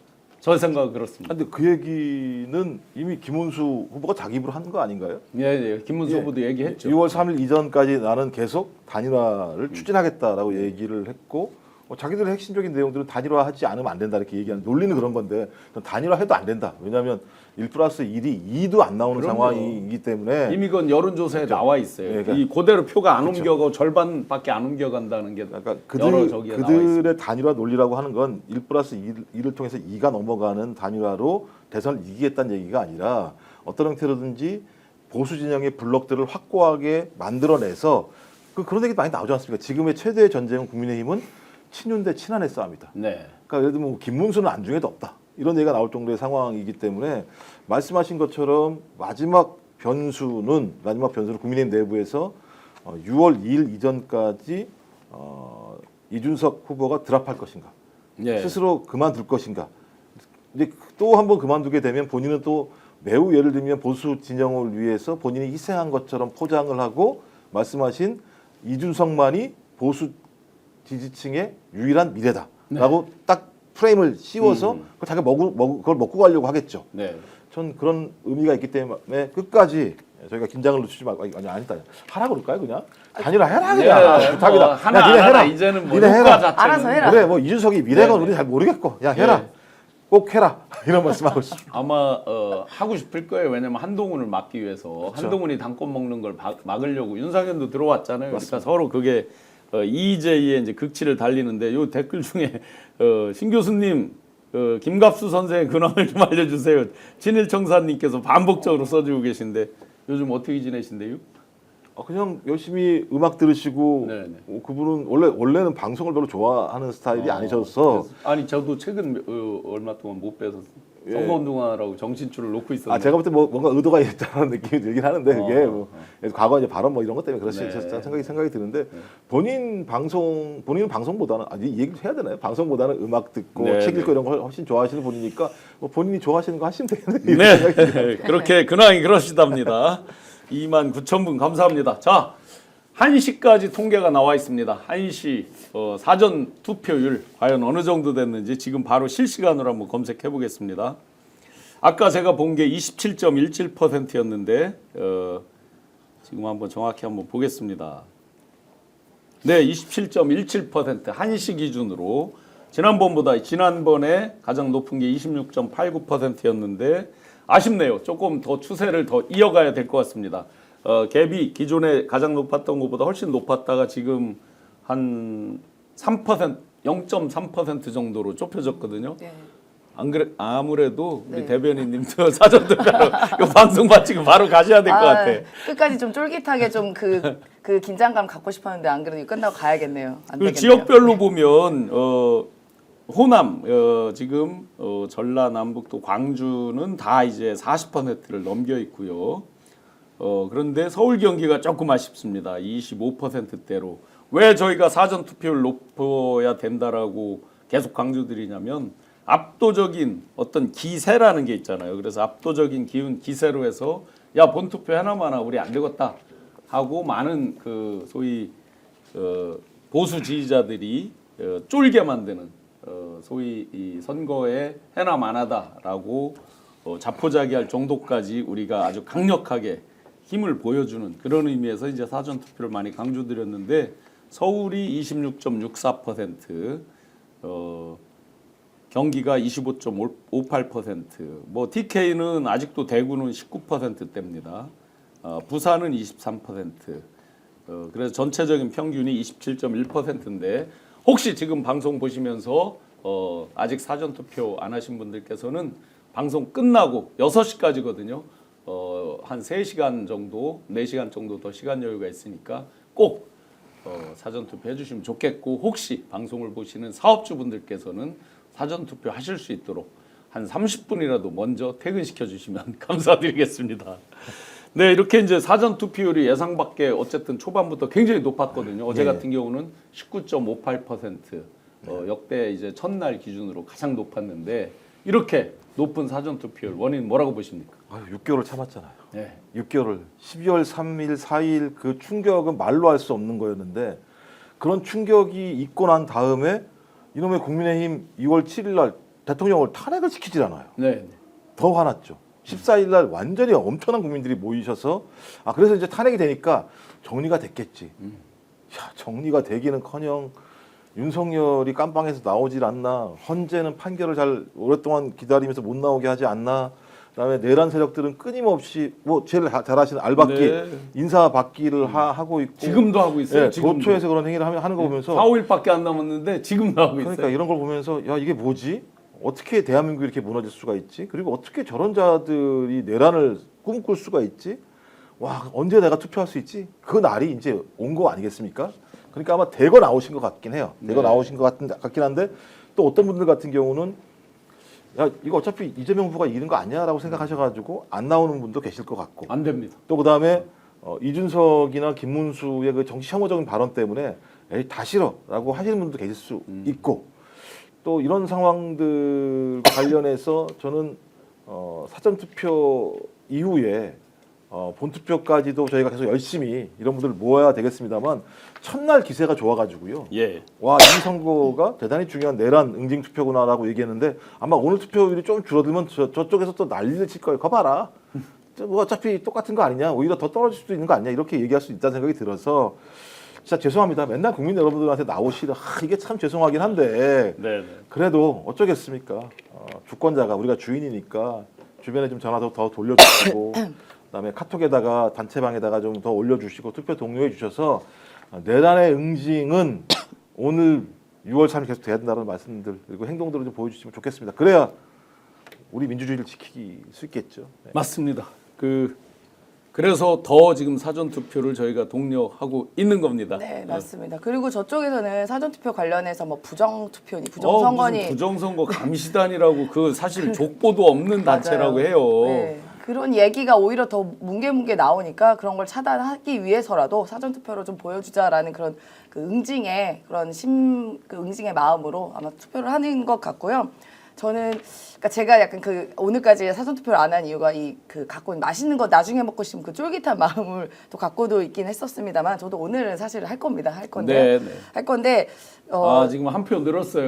저 생각은 그렇습니다. 근데 그 얘기는 이미 김문수 후보가 자기 입으로 한 거 아닌가요? 예. 김문수 후보도 얘기했죠. 6월 3일 이전까지 나는 계속 단일화를 추진하겠다라고 얘기를 했고 자기들의 핵심적인 내용들은 단일화하지 않으면 안 된다 이렇게 얘기하는 논리는 그런 건데 단일화해도 안 된다. 왜냐하면 1+1이 2도 안 나오는 그럼요. 상황이기 때문에 이미 그건 여론조사에 그렇죠. 나와 있어요. 그러니까 이 그대로 표가 안 그렇죠. 옮겨가고 절반밖에 안 옮겨간다는 게 그러니까 여러 저기에 나와 있습니다. 그들의 단일화 논리라고 하는 건 1+2를 통해서 2가 넘어가는 단일화로 대선을 이기겠다는 얘기가 아니라 어떤 형태로든지 보수 진영의 블록들을 확고하게 만들어내서 그런 얘기 많이 나오지 않습니까? 지금의 최대의 전쟁은 국민의힘은 친윤 대 친한의 싸움이다. 네. 그러니까 예를 들면 뭐 김문수는 안중에도 없다. 이런 얘기가 나올 정도의 상황이기 때문에 말씀하신 것처럼 마지막 변수는 국민의힘 내부에서 6월 2일 이전까지 이준석 후보가 드랍할 것인가, 네. 스스로 그만둘 것인가. 이제 또 한 번 그만두게 되면 본인은 또 매우 예를 들면 보수 진영을 위해서 본인이 희생한 것처럼 포장을 하고 말씀하신 이준석만이 보수 지지층의 유일한 미래다라고 딱 프레임을 씌워서 그걸 자기가 그걸 먹고 가려고 하겠죠. 네. 전 그런 의미가 있기 때문에 끝까지 저희가 긴장을 늦추지 말고 아니다 하라 그럴까요 그냥 단일화해라 그냥 예, 부탁이다. 뭐 하나 야, 니네 안 해라. 하나 이제는 뭐 니네 효과 해라. 자체는 알아서 해라. 그래 뭐 이준석이 미래가 네, 우리 잘 모르겠고 야 해라. 네. 꼭 해라 이런 말씀하고 있습니다. 아마 하고 싶을 거예요. 왜냐면 한동훈을 막기 위해서 그렇죠. 한동훈이 당권 먹는 걸 막으려고 윤석열도 들어왔잖아요. 그러니까 서로 그게 이재희의 이제 극치를 달리는데 요 댓글 중에 신 교수님 김갑수 선생의 근황을 좀 알려주세요. 진일청사님께서 반복적으로 써주고 계신데 요즘 어떻게 지내신대요? 그냥 열심히 음악 들으시고 네네. 그분은 원래는 방송을 별로 좋아하는 스타일이 아니셔서 아니 저도 최근 얼마 동안 못 뵈서 예. 선거운동하라고 정신줄을 놓고 있었는데 제가 볼 때 뭔가 의도가 있다는 느낌이 들긴 하는데 그게 과거 이제 발언 이런 것 때문에 그렇지 네. 생각이 드는데 본인은 방송보다는 이 얘기를 해야 되나요? 방송보다는 음악 듣고 네, 책 네. 읽고 이런 걸 훨씬 좋아하시는 분이니까 뭐 본인이 좋아하시는 거 하시면 되는 이런 네, 생각이 듭니다. 그렇게 근황이 그러시답니다. 29,000분 감사합니다. 자, 1시까지 통계가 나와 있습니다. 1시 사전 투표율 과연 어느 정도 됐는지 지금 바로 실시간으로 한번 검색해 보겠습니다. 아까 제가 본 게 27.17%였는데 지금 한번 정확히 한번 보겠습니다. 네, 27.17% 1시 기준으로 지난번에 가장 높은 게 26.89%였는데 아쉽네요. 조금 더 추세를 더 이어가야 될 것 같습니다. 갭이 기존에 가장 높았던 것보다 훨씬 높았다가 지금 한 3%, 0.3% 정도로 좁혀졌거든요. 네. 안 그래 아무래도 우리 네. 대변인님도 사전 투표로 이 방송 마치고 바로 가셔야 될 것 같아. 끝까지 좀 쫄깃하게 좀 그 긴장감 갖고 싶었는데 안 그래도 이거 끝나고 가야겠네요. 안 그 되겠네요. 지역별로 보면 호남 지금 전라남북도 광주는 다 이제 40%를 넘겨 있고요. 그런데 서울 경기가 조금 아쉽습니다. 25%대로. 왜 저희가 사전 투표를 높여야 된다라고 계속 강조드리냐면 압도적인 어떤 기세라는 게 있잖아요. 그래서 압도적인 기세로 해서 야 본투표 하나마나 우리 안 되겠다 하고 많은 그 소위 보수 지지자들이 쫄게 만드는 소위 이 선거에 해나 마나다라고 자포자기할 정도까지 우리가 아주 강력하게 힘을 보여주는 그런 의미에서 이제 사전 투표를 많이 강조드렸는데 서울이 26.64%, 경기가 25.58%, 뭐 TK는 아직도 대구는 19%대입니다. 부산은 23%. 그래서 전체적인 평균이 27.1%인데 혹시 지금 방송 보시면서 아직 사전 투표 안 하신 분들께서는 방송 끝나고 6시까지거든요. 한 3시간 정도, 4시간 정도 더 시간 여유가 있으니까 꼭 사전 투표 해주시면 좋겠고 혹시 방송을 보시는 사업주분들께서는 사전 투표 하실 수 있도록 한 30분이라도 먼저 퇴근시켜 주시면 감사드리겠습니다. 네, 이렇게 이제 사전 투표율이 예상 밖에 어쨌든 초반부터 굉장히 높았거든요. 어제 같은 경우는 19.58%, 역대 이제 첫날 기준으로 가장 높았는데 이렇게 높은 사전 투표율 원인 뭐라고 보십니까? 6개월을 참았잖아요. 네. 6개월을 12월 3일, 4일 그 충격은 말로 할 수 없는 거였는데 그런 충격이 있고 난 다음에 이놈의 국민의힘 2월 7일 날 대통령을 탄핵을 시키질 않아요. 네. 더 화났죠. 14일 날 완전히 엄청난 국민들이 모이셔서 그래서 이제 탄핵이 되니까 정리가 됐겠지. 야, 정리가 되기는커녕 윤석열이 깜빵에서 나오질 않나. 헌재는 판결을 잘 오랫동안 기다리면서 못 나오게 하지 않나. 그다음에 내란 세력들은 끊임없이 뭐 제일 잘 아시는 알박기, 네. 인사 받기를 하고 있고 지금도 하고 있어요. 네, 지금도. 도처에서 그런 행위를 하는 거 보면서 4, 5일밖에 안 남았는데 지금도 하고 그러니까 있어요. 이런 걸 보면서 야 이게 뭐지? 어떻게 대한민국이 이렇게 무너질 수가 있지? 그리고 어떻게 저런 자들이 내란을 꿈꿀 수가 있지? 와 언제 내가 투표할 수 있지? 그 날이 이제 온 거 아니겠습니까? 그러니까 아마 대거 나오신 것 같긴 해요. 대거 네. 나오신 것 같긴 한데 또 어떤 분들 같은 경우는 야 이거 어차피 이재명 후보가 이기는 거 아니야라고 생각하셔가지고 안 나오는 분도 계실 것 같고 안 됩니다. 또 그다음에 이준석이나 김문수의 그 정치 혐오적인 발언 때문에 에이 다 싫어라고 하시는 분도 계실 수 있고 또 이런 상황들 관련해서 저는 사전 투표 이후에 본투표까지도 저희가 계속 열심히 이런 분들을 모아야 되겠습니다만 첫날 기세가 좋아가지고요. 예. 와, 이 선거가 대단히 중요한 내란 응징 투표구나라고 얘기했는데 아마 오늘 투표율이 좀 줄어들면 저쪽에서 또 난리를 칠 거예요. 거봐라. 뭐 어차피 똑같은 거 아니냐. 오히려 더 떨어질 수도 있는 거 아니냐. 이렇게 얘기할 수 있다는 생각이 들어서 진짜 죄송합니다. 맨날 국민 여러분들한테 나오시라. 이게 참 죄송하긴 한데 네. 그래도 어쩌겠습니까. 주권자가 우리가 주인이니까 주변에 좀 전화도 더 돌려주시고 그다음에 카톡에다가 단체방에다가 좀 더 올려주시고 투표 독려해 주셔서 내란의 응징은 오늘 6월 3일 계속 돼야 된다는 말씀들 그리고 행동들을 좀 보여주시면 좋겠습니다. 그래야 우리 민주주의를 지킬 수 있겠죠. 네. 맞습니다. 그래서 더 지금 사전 투표를 저희가 독려하고 있는 겁니다. 네, 맞습니다. 그리고 저쪽에서는 사전투표 관련해서 뭐 부정투표니 무슨 부정선거니 부정선거 감시단이라고 그 사실 족보도 없는 단체라고 맞아요. 해요. 네, 그런 얘기가 오히려 더 뭉게뭉게 나오니까 그런 걸 차단하기 위해서라도 사전투표로 좀 보여주자라는 그런 그 응징의 그런 그 응징의 마음으로 아마 투표를 하는 것 같고요. 저는 그러니까 제가 약간 그 오늘까지 사전 투표를 안 한 이유가 이 그 갖고 있는 맛있는 거 나중에 먹고 싶은 그 쫄깃한 마음을 또 갖고도 있긴 했었습니다만 저도 오늘은 사실 할 겁니다. 할 건데 네. 할 건데 지금 한 표 늘었어요.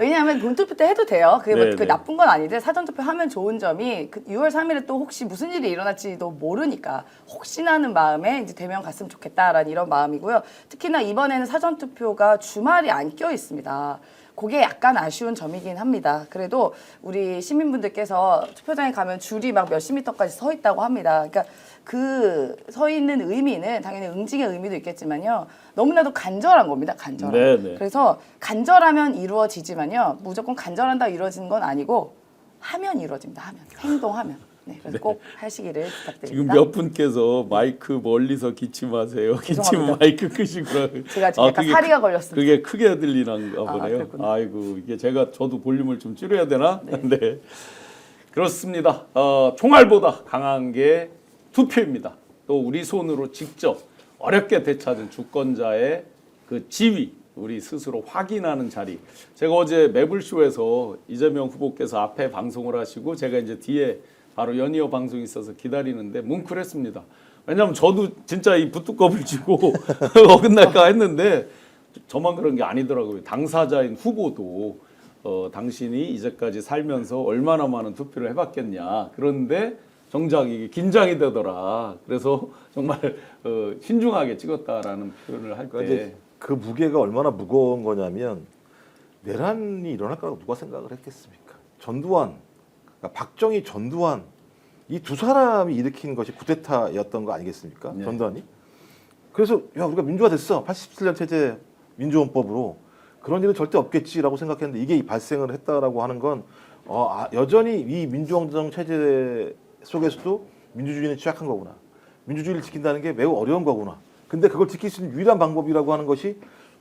왜냐하면 본투표 때 해도 돼요. 그게 뭐 네, 그 네. 나쁜 건 아닌데 사전투표 하면 좋은 점이 그 6월 3일에 또 혹시 무슨 일이 일어날지도 모르니까 혹시나 하는 마음에 이제 대면 갔으면 좋겠다라는 이런 마음이고요. 특히나 이번에는 사전투표가 주말이 안 껴 있습니다. 그게 약간 아쉬운 점이긴 합니다. 그래도 우리 시민분들께서 투표장에 가면 줄이 막 몇십 미터까지 서 있다고 합니다. 그러니까 그 서 있는 의미는 당연히 응징의 의미도 있겠지만요. 너무나도 간절한 겁니다. 간절한. 네. 그래서 간절하면 이루어지지만요. 무조건 간절한다 이루어지는 건 아니고 하면 이루어집니다. 하면. 행동하면. 네, 그래서 꼭 하시기를 부탁드립니다. 지금 몇 분께서 마이크 멀리서 기침하세요. 기침 죄송합니다. 마이크 끄시고요. 제가 지금 약간 사리가 걸렸습니다. 그게 크게 들리는가 보네요. 그렇군요. 아이고 이게 저도 볼륨을 좀 줄여야 되나? 네. 그렇습니다. 총알보다 강한 게 투표입니다. 또 우리 손으로 직접 어렵게 되찾은 주권자의 그 지위 우리 스스로 확인하는 자리. 제가 어제 매불쇼에서 이재명 후보께서 앞에 방송을 하시고 제가 이제 뒤에 바로 연이어 방송이 있어서 기다리는데 뭉클했습니다. 왜냐하면 저도 진짜 이 부뚜껑을 쥐고 어긋날까 했는데 저만 그런 게 아니더라고요. 당사자인 후보도 당신이 이제까지 살면서 얼마나 많은 투표를 해봤겠냐. 그런데 정작 이게 긴장이 되더라. 그래서 정말 신중하게 찍었다라는 표현을 할 때. 그 무게가 얼마나 무거운 거냐면 내란이 일어날 거라고 누가 생각을 했겠습니까? 전두환, 그러니까 박정희, 전두환 이 두 사람이 일으킨 것이 쿠데타였던 거 아니겠습니까? 네. 전두환이. 그래서 야 우리가 민주화 됐어. 87년 체제 민주헌법으로 그런 일은 절대 없겠지라고 생각했는데 이게 발생을 했다라고 하는 건 여전히 이 민주헌정 체제 속에서도 민주주의는 취약한 거구나. 민주주의를 지킨다는 게 매우 어려운 거구나. 근데 그걸 지킬 수 있는 유일한 방법이라고 하는 것이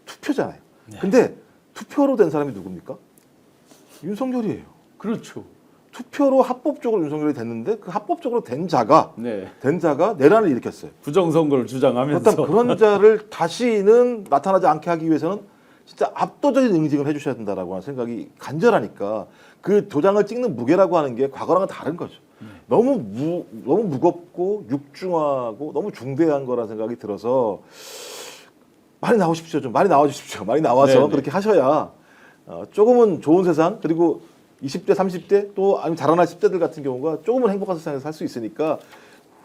투표잖아요. 네. 근데 투표로 된 사람이 누굽니까? 윤석열이에요. 그렇죠. 투표로 합법적으로 윤석열이 됐는데 그 합법적으로 된 자가 네. 내란을 일으켰어요. 부정선거를 주장하면서. 그렇다면 그런 자를 다시는 나타나지 않게 하기 위해서는 진짜 압도적인 응징을 해주셔야 된다라고 하는 생각이 간절하니까 그 도장을 찍는 무게라고 하는 게 과거랑은 다른 거죠. 너무 무겁고 육중하고 너무 중대한 거라는 생각이 들어서 많이 나오십시오. 좀 많이 나와주십시오. 많이 나와서 네네. 그렇게 하셔야 조금은 좋은 세상 그리고 20대, 30대 또 아니면 자라날 10대들 같은 경우가 조금은 행복한 세상에서 살 수 있으니까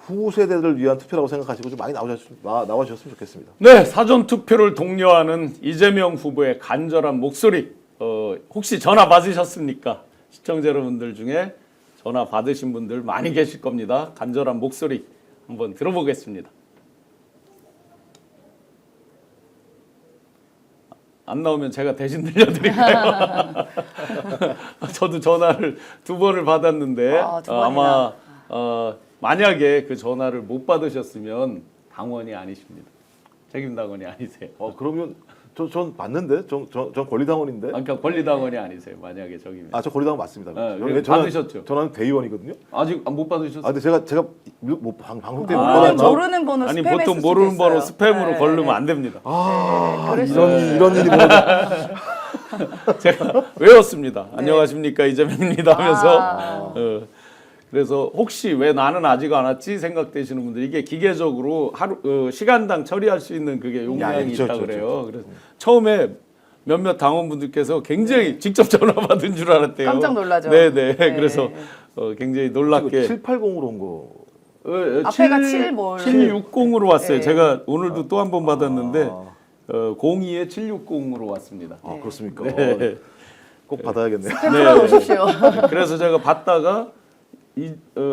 후세대를 위한 투표라고 생각하시고 좀 많이 나와주셨으면 좋겠습니다. 네, 사전 투표를 독려하는 이재명 후보의 간절한 목소리. 혹시 전화 받으셨습니까? 시청자 여러분들 중에 전화 받으신 분들 많이 계실 겁니다. 간절한 목소리 한번 들어보겠습니다. 안 나오면 제가 대신 들려드릴까요? 저도 전화를 2번을 받았는데 두 번이나. 아마 만약에 그 전화를 못 받으셨으면 당원이 아니십니다. 책임 당원이 아니세요. 그러면 전 맞는데 전 권리당원인데. 그러니까 권리당원이 아니세요. 만약에 저기면. 저 권리당원 맞습니다. 받으셨죠? 전화는 대의원이거든요. 아직 못 받으셨어요? 근데 제가 뭐 방송 때문에 모르는 번호 아니 스팸했을 보통 수도 모르는 번호 있어요. 스팸으로 네, 걸르면 네. 안 됩니다. 이런 일이 벌어져. 제가 외웠습니다. 안녕하십니까 이재명입니다 하면서 아. 그래서 혹시 왜 나는 아직 안 왔지 생각되시는 분들 이게 기계적으로 하루 시간당 처리할 수 있는 그게 용량이 그렇죠, 있다 그렇죠, 그래요. 그래서 처음에 몇몇 당원분들께서 굉장히 직접 전화 받은 줄 알았대요. 깜짝 놀라죠. 네네. 네. 그래서 굉장히 놀랍게 780으로 온 거. 앞에가 7 뭘. 760으로 왔어요. 네. 제가 오늘도 또 한 번 받았는데 02에 760으로 왔습니다. 그렇습니까? 네. 꼭 받아야겠네요. 풀어놓으십시오. 그래서 제가 받다가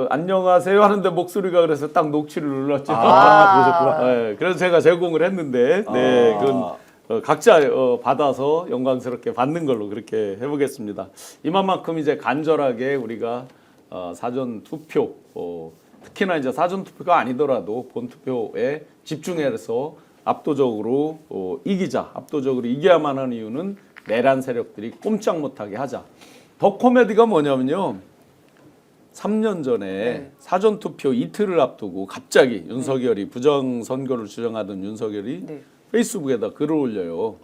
안녕하세요 하는데 목소리가 그래서 딱 녹취를 눌렀죠. 그러셨구나. 네, 그래서 제가 제공을 했는데 네, 그건 각자 받아서 영광스럽게 받는 걸로 그렇게 해보겠습니다. 이만큼 이제 간절하게 우리가 사전 투표 특히나 이제 사전 투표가 아니더라도 본 투표에 집중해서 압도적으로 압도적으로 이겨야만 하는 이유는 내란 세력들이 꼼짝 못하게 하자. 더 코미디가 뭐냐면요. 3년 전에 사전 투표 이틀을 앞두고 갑자기 윤석열이 부정 선거를 주장하던 윤석열이 페이스북에다 글을 올려요.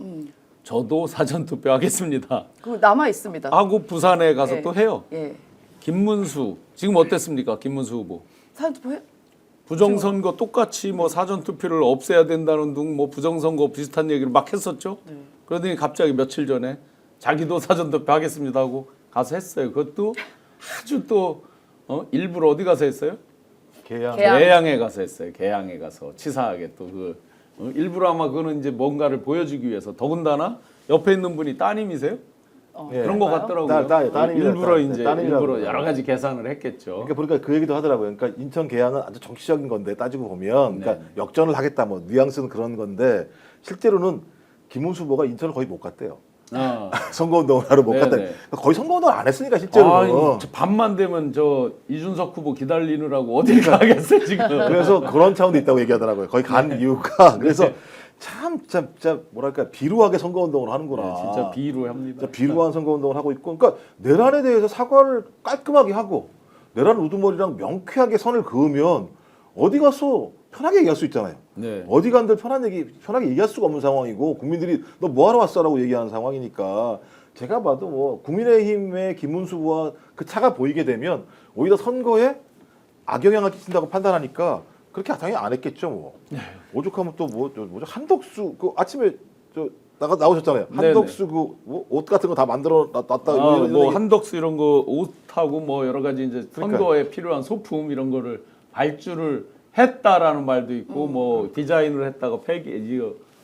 저도 사전 투표 하겠습니다. 그거 남아 있습니다. 하고 부산에 가서 또 해요. 예. 김문수 지금 어땠습니까? 김문수 후보. 사전 투표 부정선거 똑같이 뭐 사전 투표를 없애야 된다는 등 뭐 부정선거 비슷한 얘기를 막 했었죠. 그러더니 갑자기 며칠 전에 자기도 사전 투표 하겠습니다 하고 가서 했어요. 그것도 아주 또 일부러 어디 가서 했어요? 개양. 개양에 가서 했어요. 개양에 가서 치사하게 또 일부러 아마 그거는 이제 뭔가를 보여주기 위해서 더군다나 옆에 있는 분이 따님이세요? 그런 거 같더라고요. 따님이라, 일부러 딸. 이제 따님이라고 일부러 그래요. 여러 가지 계산을 했겠죠. 그러니까 보니까 그 얘기도 하더라고요. 그러니까 인천 계양은 아주 정치적인 건데 따지고 보면, 그러니까 역전을 하겠다 뭐 뉘앙스는 그런 건데 실제로는 김문수 후보가 인천을 거의 못 갔대요. 선거운동을 하러 못 갔다. 그러니까 거의 선거운동을 안 했으니까 실제로는. 밤만 되면 저 이준석 후보 기다리느라고 어딜 가겠어요 지금. 그래서 그런 차원도 있다고 얘기하더라고요. 거의 간 이유가. 그래서 진짜 뭐랄까 비루하게 선거운동을 하는구나. 진짜 비루합니다. 진짜 비루한 선거운동을 하고 있고, 그러니까 내란에 대해서 사과를 깔끔하게 하고 내란 우두머리랑 명쾌하게 선을 그으면 어디 가서 편하게 얘기할 수 있잖아요. 어디 간들 편하게 얘기할 수가 없는 상황이고 국민들이 너 뭐하러 왔어라고 얘기하는 상황이니까 제가 봐도 뭐 국민의힘의 김문수 후보와 그 차가 보이게 되면 오히려 선거에 악영향을 끼친다고 판단하니까 그렇게 당연히 안 했겠죠. 뭐 오죽하면 또 뭐죠 한덕수 그 아침에 나오셨잖아요. 한덕수 그 뭐 옷 같은 거 다 만들어 놨다. 뭐 한덕수 이런 거 옷하고 뭐 여러 가지 이제 선거에 필요한 소품 이런 거를 발주를 했다라는 말도 있고 뭐 디자인을 했다가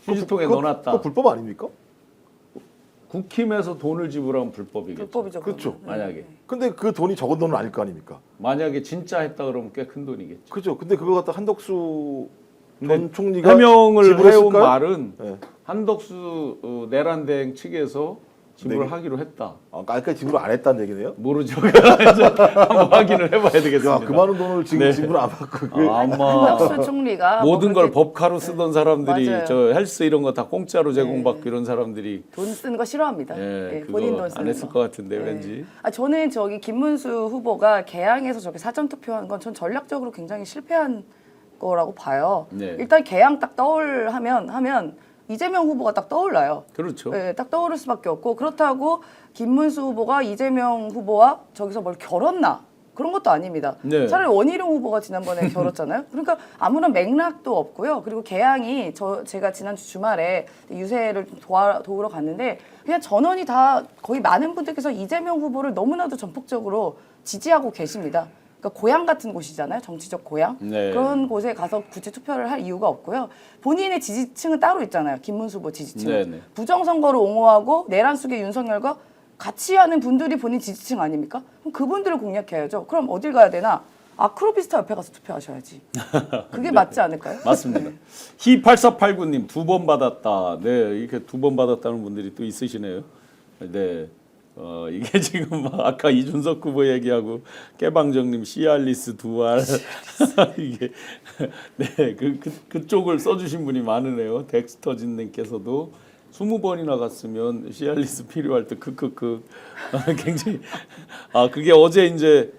휴지통에 넣어놨다. 그거 불법 아닙니까? 국힘에서 돈을 지불하면 불법이겠죠. 불법이죠. 그렇죠. 만약에. 근데 그 돈이 적은 돈은 아닐 거 아닙니까? 만약에 진짜 했다 그러면 꽤 큰 돈이겠죠. 그죠. 근데 그거 갖다 한덕수 근데 전 총리가 해명을 해온 지불했을까요? 말은 네. 한덕수 내란 대행 측에서 지불하기로 했다. 깔깔 지불을 안 했다는 얘기네요. 모르죠. 한번 확인을 해봐야 되겠습니다. 야, 그 많은 돈을 지금 지불 안 받고 아마 한덕수 총리가 모든 걸 그렇게 법카로 쓰던 사람들이 맞아요. 저 헬스 이런 거 다 공짜로 제공받고 이런 사람들이 돈 쓰는 거 싫어합니다. 그거 본인 돈 쓰는 안 했을 거. 것 같은데 왠지. 저는 저기 김문수 후보가 개항에서 저기 사전 투표한 건 전 전략적으로 굉장히 실패한 거라고 봐요. 일단 개항 딱 하면 이재명 후보가 딱 떠올라요. 그렇죠. 딱 떠오를 수밖에 없고 그렇다고 김문수 후보가 이재명 후보와 저기서 뭘 결었나? 그런 것도 아닙니다. 차라리 원희룡 후보가 지난번에 결었잖아요. 그러니까 아무런 맥락도 없고요. 그리고 개항이 제가 지난주 주말에 유세를 좀 도우러 갔는데 그냥 전원이 다 거의 많은 분들께서 이재명 후보를 너무나도 전폭적으로 지지하고 계십니다. 그러니까 고향 같은 곳이잖아요. 정치적 고향. 그런 곳에 가서 굳이 투표를 할 이유가 없고요. 본인의 지지층은 따로 있잖아요. 김문수 후보 지지층. 부정선거를 옹호하고 내란 속의 윤석열과 같이 하는 분들이 본인 지지층 아닙니까? 그럼 그분들을 공략해야죠. 그럼 어딜 가야 되나? 아크로비스타 옆에 가서 투표하셔야지. 그게 맞지 않을까요? 맞습니다. 희8489님 2번 받았다. 네, 이렇게 2번 받았다는 분들이 또 있으시네요. 네. 이게 지금 막 아까 이준석 후보 얘기하고 깨방정님 시알리스 두알 이게 네 그쪽을 써주신 분이 많으네요. 덱스터진님께서도 20번이나 갔으면 시알리스 필요할 때 크크크 굉장히 그게 어제 이제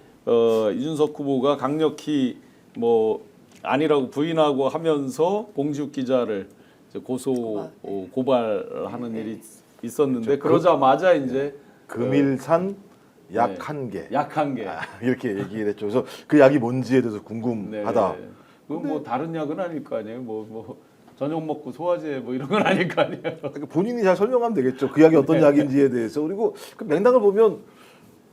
이준석 후보가 강력히 뭐 아니라고 부인하고 하면서 봉지욱 기자를 이제 고발하는 일이 있었는데 그러자마자 이제 금일산 약 한 개. 약 한 개. 이렇게 얘기를 했죠. 그래서 그 약이 뭔지에 대해서 궁금하다. 네. 그건 뭐 다른 약은 아닐 거 아니에요. 뭐 저녁 먹고 소화제 뭐 이런 건 아닐 거 아니에요. 그러니까 본인이 잘 설명하면 되겠죠. 그 약이 어떤 약인지에 대해서. 그리고 그 맥락을 보면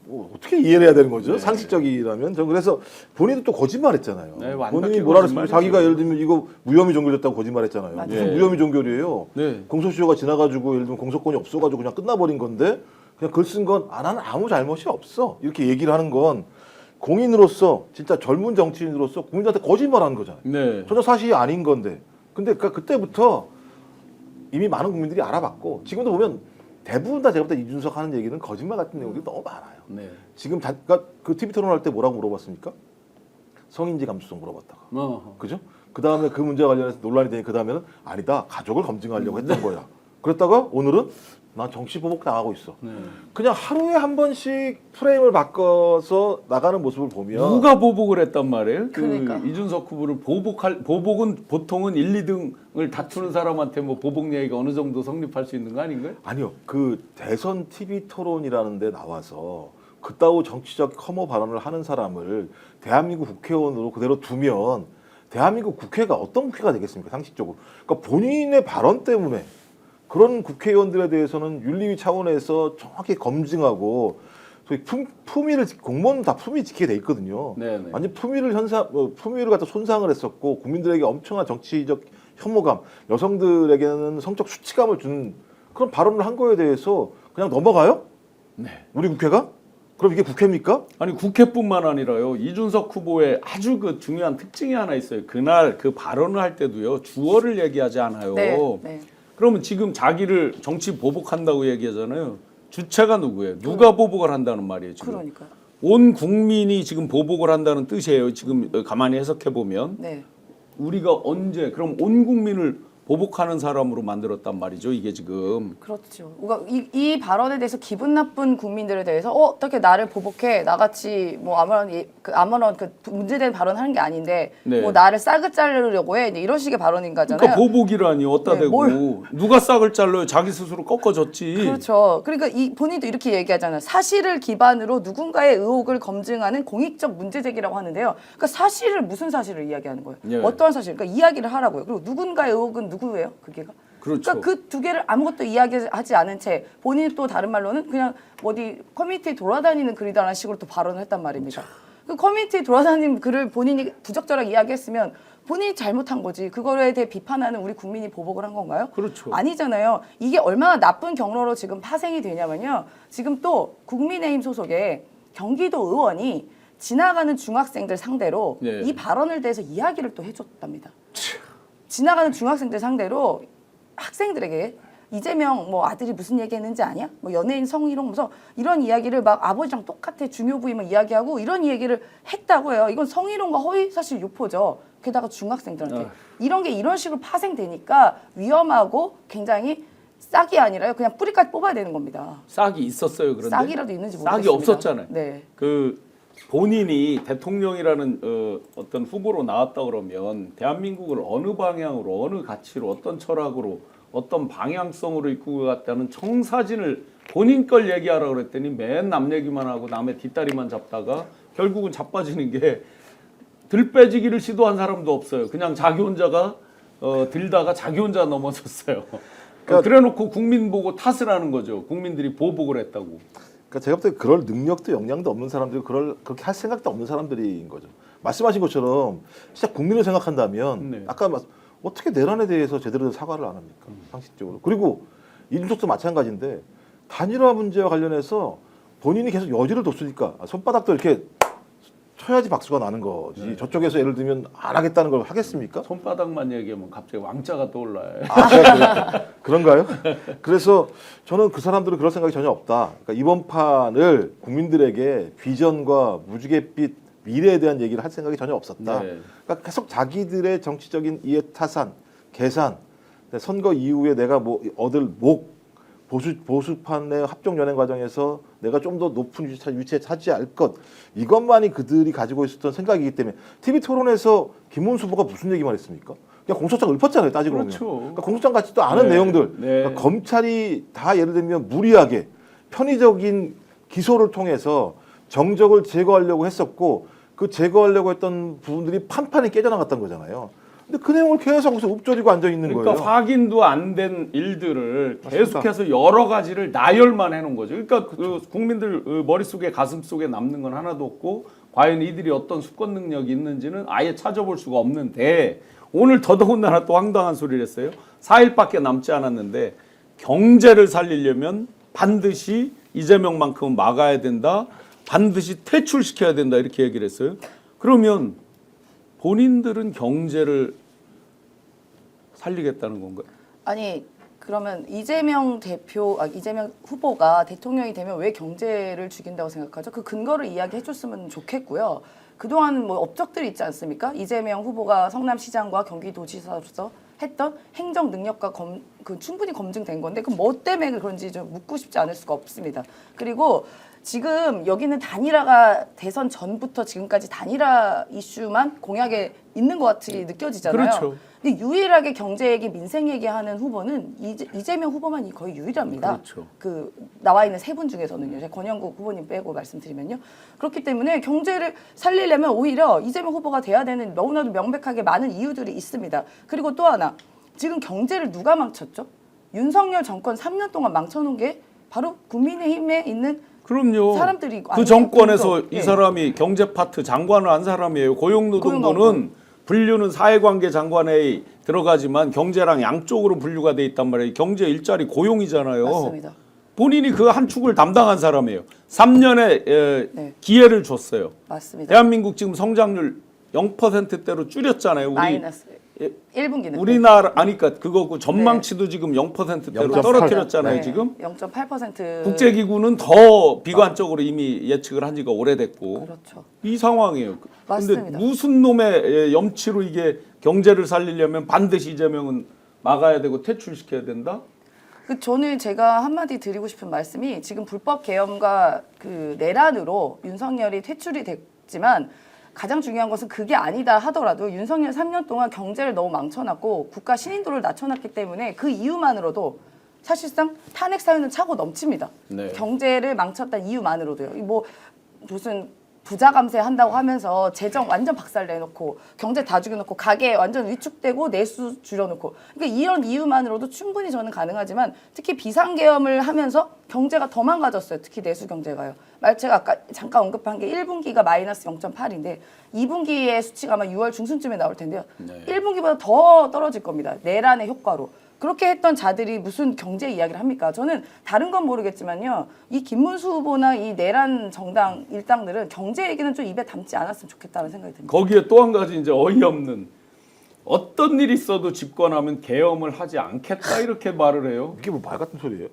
뭐 어떻게 이해를 해야 되는 거죠? 상식적이라면. 전 그래서 본인도 또 거짓말했잖아요. 네, 완벽히 본인이 뭐라 그랬으면 거짓말이죠. 자기가 예를 들면 이거 무혐의 종결됐다고 거짓말했잖아요. 맞아요. 무슨 무혐의 종결이에요? 네. 공소시효가 지나가지고 예를 들면 공소권이 없어가지고 그냥 끝나버린 건데 그냥 글 쓴 건 나는 아무 잘못이 없어 이렇게 얘기를 하는 건 공인으로서 진짜 젊은 정치인으로서 국민들한테 거짓말하는 거잖아요. 네. 전혀 사실이 아닌 건데. 근데 그때부터 이미 많은 국민들이 알아봤고 지금도 보면 대부분 다 제가 볼 때 이준석 하는 얘기는 거짓말 같은 내용들이 너무 많아요. 네. 지금 그러니까 그 TV 토론할 때 뭐라고 물어봤습니까? 성인지 감수성 물어봤다가. 그죠? 그 다음에 그 문제와 관련해서 논란이 되니 그 다음에는 아니다 가족을 검증하려고 했던 거야. 그랬다가 오늘은 난 정치 보복 당하고 있어. 네. 그냥 하루에 한 번씩 프레임을 바꿔서 나가는 모습을 보면 누가 보복을 했단 말이에요? 그러니까. 이준석 후보를 보복은 보통은 1, 2등을 다투는 사람한테 뭐 보복 얘기가 어느 정도 성립할 수 있는 거 아닌가요? 아니요. 그 대선 TV 토론이라는 데 나와서 그따위 정치적 혐오 발언을 하는 사람을 대한민국 국회의원으로 그대로 두면 대한민국 국회가 어떤 국회가 되겠습니까? 상식적으로. 그러니까 본인의 발언 때문에 그런 국회의원들에 대해서는 윤리위 차원에서 정확히 검증하고 소위 품위를 공무원 다 품위 지키게 돼 있거든요. 네네. 완전 품위를 갖다 손상을 했었고 국민들에게 엄청난 정치적 혐오감, 여성들에게는 성적 수치감을 준 그런 발언을 한 거에 대해서 그냥 넘어가요? 네. 우리 국회가? 그럼 이게 국회입니까? 아니 국회뿐만 아니라요. 이준석 후보의 아주 그 중요한 특징이 하나 있어요. 그날 그 발언을 할 때도요. 주어를 얘기하지 않아요. 네. 그러면 지금 자기를 정치 보복한다고 얘기하잖아요. 주체가 누구예요? 누가 보복을 한다는 말이에요, 지금. 그러니까. 온 국민이 지금 보복을 한다는 뜻이에요. 지금 가만히 해석해 보면 네. 우리가 언제 그럼 온 국민을 보복하는 사람으로 만들었단 말이죠. 이게 지금. 그렇죠. 그러니까 이 발언에 대해서 기분 나쁜 국민들에 대해서 어떻게 나를 보복해 나같이 뭐 아무런 그 문제된 발언하는 게 아닌데 네. 뭐 나를 싹을 자르려고 해 이런 식의 발언인 거잖아요. 그러니까 보복이라니 어따 네, 대고 누가 싹을 잘라요? 자기 스스로 꺾어졌지. 그렇죠. 그러니까 이 본인도 이렇게 얘기하잖아요. 사실을 기반으로 누군가의 의혹을 검증하는 공익적 문제 제기라고 하는데요. 그러니까 사실을 무슨 사실을 이야기하는 거예요? 예. 어떠한 사실? 그러니까 이야기를 하라고요. 그리고 누군가의 의혹은 누구예요? 그게가? 그렇죠. 그러니까 그 두 개를 아무것도 이야기하지 않은 채 본인이 또 다른 말로는 그냥 어디 커뮤니티에 돌아다니는 글이다라는 식으로 또 발언을 했단 말입니다. 그 커뮤니티에 돌아다니는 글을 본인이 부적절하게 이야기했으면 본인이 잘못한 거지. 그거에 대해 비판하는 우리 국민이 보복을 한 건가요? 그렇죠. 아니잖아요. 이게 얼마나 나쁜 경로로 지금 파생이 되냐면요. 지금 또 국민의힘 소속의 경기도 의원이 지나가는 중학생들 상대로 네. 이 발언을 대해서 이야기를 또 해줬답니다. 지나가는 중학생들 상대로 학생들에게 이재명 뭐 아들이 무슨 얘기했는지 아냐? 뭐 연예인 성희롱 무서 이런 이야기를 막 아버지랑 똑같아 중요 부위만 이야기하고 이런 얘기를 했다고 해요. 이건 성희롱과 허위 사실 유포죠. 게다가 중학생들한테 이런 게 이런 식으로 파생되니까 위험하고 굉장히 싹이 아니라요. 그냥 뿌리까지 뽑아야 되는 겁니다. 싹이 있었어요. 그런데 싹이라도 있는지 모르겠습니다. 싹이 없었잖아요. 네. 그 본인이 대통령이라는 어떤 후보로 나왔다 그러면 대한민국을 어느 방향으로 어느 가치로 어떤 철학으로 어떤 방향성으로 이끌고 갔다는 청사진을 본인 걸 얘기하라 그랬더니 맨 남 얘기만 하고 남의 뒷다리만 잡다가 결국은 자빠지는 게 들빼지기를 시도한 사람도 없어요. 그냥 자기 혼자가 들다가 자기 혼자 넘어졌어요. 그래놓고 국민 보고 탓을 하는 거죠. 국민들이 보복을 했다고. 그러니까 제가 볼 때 그럴 능력도 역량도 없는 사람들이 그렇게 할 생각도 없는 사람들인 거죠. 말씀하신 것처럼 진짜 국민을 생각한다면 네. 아까 어떻게 내란에 대해서 제대로 사과를 안 합니까? 상식적으로. 그리고 이준석도 마찬가지인데 단일화 문제와 관련해서 본인이 계속 여지를 뒀으니까 손바닥도 이렇게 쳐야지 박수가 나는 거지. 저쪽에서 예를 들면 안 하겠다는 걸 하겠습니까? 손바닥만 얘기하면 갑자기 왕자가 떠올라요. 그런가요? 그래서 저는 그 사람들은 그럴 생각이 전혀 없다. 그러니까 이번 판을 국민들에게 비전과 무지갯빛 미래에 대한 얘기를 할 생각이 전혀 없었다. 네. 그러니까 계속 자기들의 정치적인 이해타산, 계산, 선거 이후에 내가 뭐 얻을 보수판의 합종 연행 과정에서 내가 좀 더 높은 위치에 차지할 것, 이것만이 그들이 가지고 있었던 생각이기 때문에 TV 토론에서 김문수 후보가 무슨 얘기만 했습니까? 그냥 공소장 읊었잖아요. 따지고 그렇죠. 보면. 그러니까 공소장 같지도 않은 네. 내용들. 네. 그러니까 검찰이 다 예를 들면 무리하게 편의적인 기소를 통해서 정적을 제거하려고 했었고, 그 제거하려고 했던 부분들이 판판이 깨져나갔던 거잖아요. 근데 그 내용을 계속 거기서 읊조리고 앉아 있는 그러니까 거예요. 확인도 안 된 일들을 맞습니다. 계속해서 여러 가지를 나열만 해놓은 거죠. 그러니까 그 국민들 머릿속에 가슴속에 남는 건 하나도 없고, 과연 이들이 어떤 수권 능력이 있는지는 아예 찾아볼 수가 없는데, 오늘 더더군다나 또 황당한 소리를 했어요. 4일밖에 남지 않았는데 경제를 살리려면 반드시 이재명만큼은 막아야 된다. 반드시 퇴출시켜야 된다. 이렇게 얘기를 했어요. 그러면 본인들은 경제를 살리겠다는 건가요? 아니 그러면 이재명 후보가 대통령이 되면 왜 경제를 죽인다고 생각하죠? 그 근거를 이야기해 줬으면 좋겠고요. 그동안 뭐 업적들이 있지 않습니까? 이재명 후보가 성남시장과 경기도지사로서 했던 행정 능력과 충분히 검증된 건데 그 뭐 때문에 그런지 좀 묻고 싶지 않을 수가 없습니다. 그리고 지금 여기는 단일화가 대선 전부터 지금까지 단일화 이슈만 공약에 있는 것 같이 느껴지잖아요. 그렇죠. 근데 유일하게 경제 얘기, 민생 얘기하는 후보는 이재명 후보만이 거의 유일합니다. 그렇죠. 그 나와 있는 세 분 중에서는요. 제가 권영국 후보님 빼고 말씀드리면요. 그렇기 때문에 경제를 살리려면 오히려 이재명 후보가 돼야 되는 너무나도 명백하게 많은 이유들이 있습니다. 그리고 또 하나, 지금 경제를 누가 망쳤죠? 윤석열 정권 3년 동안 망쳐놓은 게 바로 국민의힘에 있는 그럼요. 사람들이 그 정권에서 이 예. 사람이 경제 파트 장관을 한 사람이에요. 고용노동부는 고용노동부. 분류는 사회관계 장관에 들어가지만 경제랑 양쪽으로 분류가 돼 있단 말이에요. 경제 일자리 고용이잖아요. 맞습니다. 본인이 그 한 축을 담당한 사람이에요. 3년의 네. 기회를 줬어요. 맞습니다. 대한민국 지금 성장률 0%대로 줄였잖아요. 우리 마이너스 1분기는 우리나라 아니까 그거고 전망치도 지금 0%대로 0.8. 떨어뜨렸잖아요. 네. 지금 0.8% 국제기구는 더 비관적으로 이미 예측을 한 지가 오래됐고 그렇죠. 이 상황이에요. 근데 맞습니다. 무슨 놈의 염치로 이게 경제를 살리려면 반드시 이재명은 막아야 되고 퇴출시켜야 된다? 저는 제가 한마디 드리고 싶은 말씀이 지금 불법 계엄과 그 내란으로 윤석열이 퇴출이 됐지만 가장 중요한 것은 그게 아니다 하더라도 윤석열 3년 동안 경제를 너무 망쳐놨고 국가 신인도를 낮춰놨기 때문에 그 이유만으로도 사실상 탄핵 사유는 차고 넘칩니다. 네. 경제를 망쳤다는 이유만으로도요. 뭐 무슨 부자 감세한다고 하면서 재정 완전 박살내놓고 경제 다 죽여놓고 가게 완전 위축되고 내수 줄여놓고 그러니까 이런 이유만으로도 충분히 저는 가능하지만 특히 비상계엄을 하면서 경제가 더 망가졌어요. 특히 내수 경제가요. 제가 아까 잠깐 언급한 게 1분기가 마이너스 0.8인데 2분기의 수치가 아마 6월 중순쯤에 나올 텐데요. 네. 1분기보다 더 떨어질 겁니다. 내란의 효과로. 그렇게 했던 자들이 무슨 경제 이야기를 합니까? 저는 다른 건 모르겠지만요. 이 김문수 후보나 이 내란 정당 일당들은 경제 얘기는 좀 입에 담지 않았으면 좋겠다는 생각이 듭니다. 거기에 또 한 가지 이제 어이없는 어떤 일이 있어도 집권하면 계엄을 하지 않겠다 이렇게 말을 해요. 이게 뭐 말 같은 소리예요?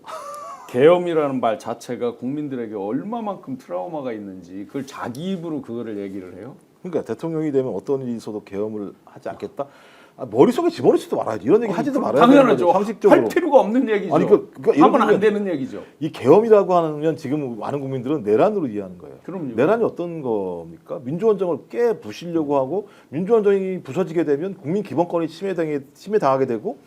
계엄이라는 말 자체가 국민들에게 얼마만큼 트라우마가 있는지 그걸 자기 입으로 그거를 얘기를 해요. 그러니까 대통령이 되면 어떤 일이 있어도 계엄을 하지 않겠다. 머릿속에 집어넣지도 말아야지. 이런 얘기 하지도 말아야 되는 당연하죠. 거죠. 상식적으로. 할 필요가 없는 얘기죠. 아니, 그러니까 예를 하면 안 들면 되는 얘기죠. 이 계엄이라고 하면 지금 많은 국민들은 내란으로 이해하는 거예요. 그럼요. 내란이 어떤 겁니까? 민주원정을 깨부시려고 하고 민주원정이 부서지게 되면 국민 기본권이 침해당하게 되고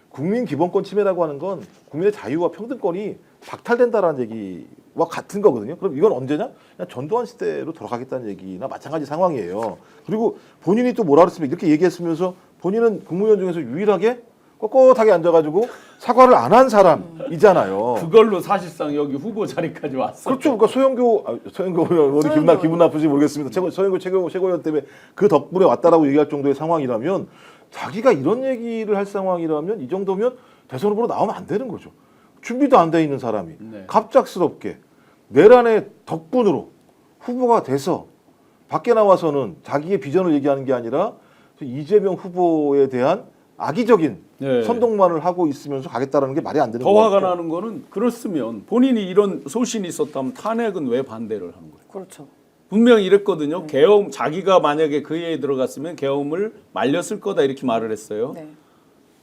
국민 기본권 침해라고 하는 건 국민의 자유와 평등권이 박탈된다라는 얘기와 같은 거거든요. 그럼 이건 언제냐? 그냥 전두환 시대로 돌아가겠다는 얘기나 마찬가지 상황이에요. 그리고 본인이 또 뭐라 그랬으면 이렇게 얘기했으면서 본인은 국무위원 중에서 유일하게 꼿꼿하게 앉아가지고 사과를 안 한 사람이잖아요. 그걸로 사실상 여기 후보 자리까지 왔어요. 그렇죠. 그러니까 소영교 의원 기분 나쁘지 모르겠습니다. 소영교 최고위원 때문에 그 덕분에 왔다라고 얘기할 정도의 상황이라면 자기가 이런 얘기를 할 상황이라면 이 정도면 대선 후보로 나오면 안 되는 거죠. 준비도 안 돼 있는 사람이 네. 갑작스럽게 내란의 덕분으로 후보가 돼서 밖에 나와서는 자기의 비전을 얘기하는 게 아니라 이재명 후보에 대한 악의적인 네. 선동만을 하고 있으면서 가겠다라는 게 말이 안 되는 더 거죠. 화가 나는 거는 그렇으면 본인이 이런 소신이 있었다면 탄핵은 왜 반대를 한 거예요? 그렇죠. 분명히 이랬거든요. 계엄 자기가 만약에 그 회의에 들어갔으면 계엄을 말렸을 거다 이렇게 말을 했어요. 네.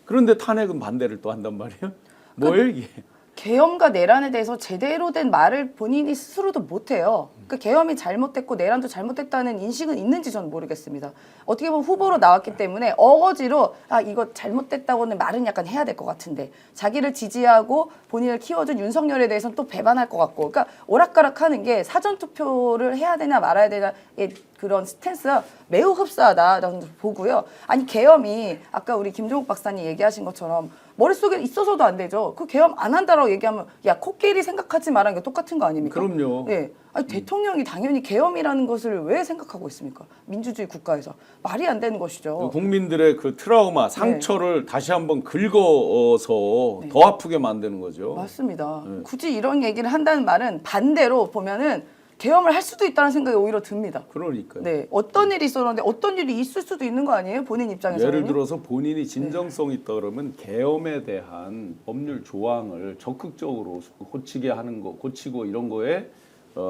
그런데 탄핵은 반대를 또 한단 말이에요. 뭐예요 이게? 계엄과 내란에 대해서 제대로 된 말을 본인이 스스로도 못해요. 그 계엄이 잘못됐고 내란도 잘못됐다는 인식은 있는지 저는 모르겠습니다. 어떻게 보면 후보로 나왔기 때문에 어거지로 이거 잘못됐다고는 말은 약간 해야 될 것 같은데 자기를 지지하고 본인을 키워준 윤석열에 대해서는 또 배반할 것 같고 그러니까 오락가락하는 게 사전투표를 해야 되냐 말아야 되냐의 그런 스탠스가 매우 흡사하다라는 걸 보고요. 아니 계엄이 아까 우리 김종욱 박사님 얘기하신 것처럼 머릿속에 있어서도 안 되죠. 그 계엄 안 한다라고 얘기하면 야 코끼리 생각하지 말라는 게 똑같은 거 아닙니까? 그럼요. 네. 아니, 대통령이 당연히 계엄이라는 것을 왜 생각하고 있습니까? 민주주의 국가에서 말이 안 되는 것이죠. 국민들의 그 트라우마, 상처를 다시 한번 긁어서 더 아프게 만드는 거죠. 맞습니다. 굳이 이런 얘기를 한다는 말은 반대로 보면은 계엄을 할 수도 있다는 생각이 오히려 듭니다. 그러니까요. 네, 어떤 일이 있었는데 어떤 일이 있을 수도 있는 거 아니에요? 본인 입장에서는. 예를 들어서 본인이 진정성이 있다 그러면 계엄에 대한 법률 조항을 적극적으로 고치게 하는 거, 고치고 이런 거에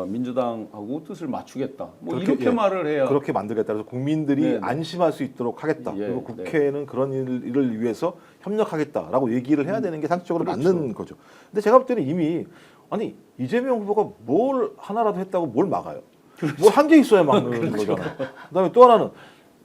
민주당하고 뜻을 맞추겠다. 뭐 이렇게 말을 해야 그렇게 만들겠다. 그래서 국민들이 네, 네. 안심할 수 있도록 하겠다. 예, 그리고 국회는 그런 일을 위해서 협력하겠다라고 얘기를 해야 되는 게 상식적으로 그렇죠. 맞는 거죠. 근데 제가 볼 때는 이미 아니 이재명 후보가 뭘 하나라도 했다고 뭘 막아요? 뭘 한 게 있어야 막는 거잖아요. 그다음에 또 하나는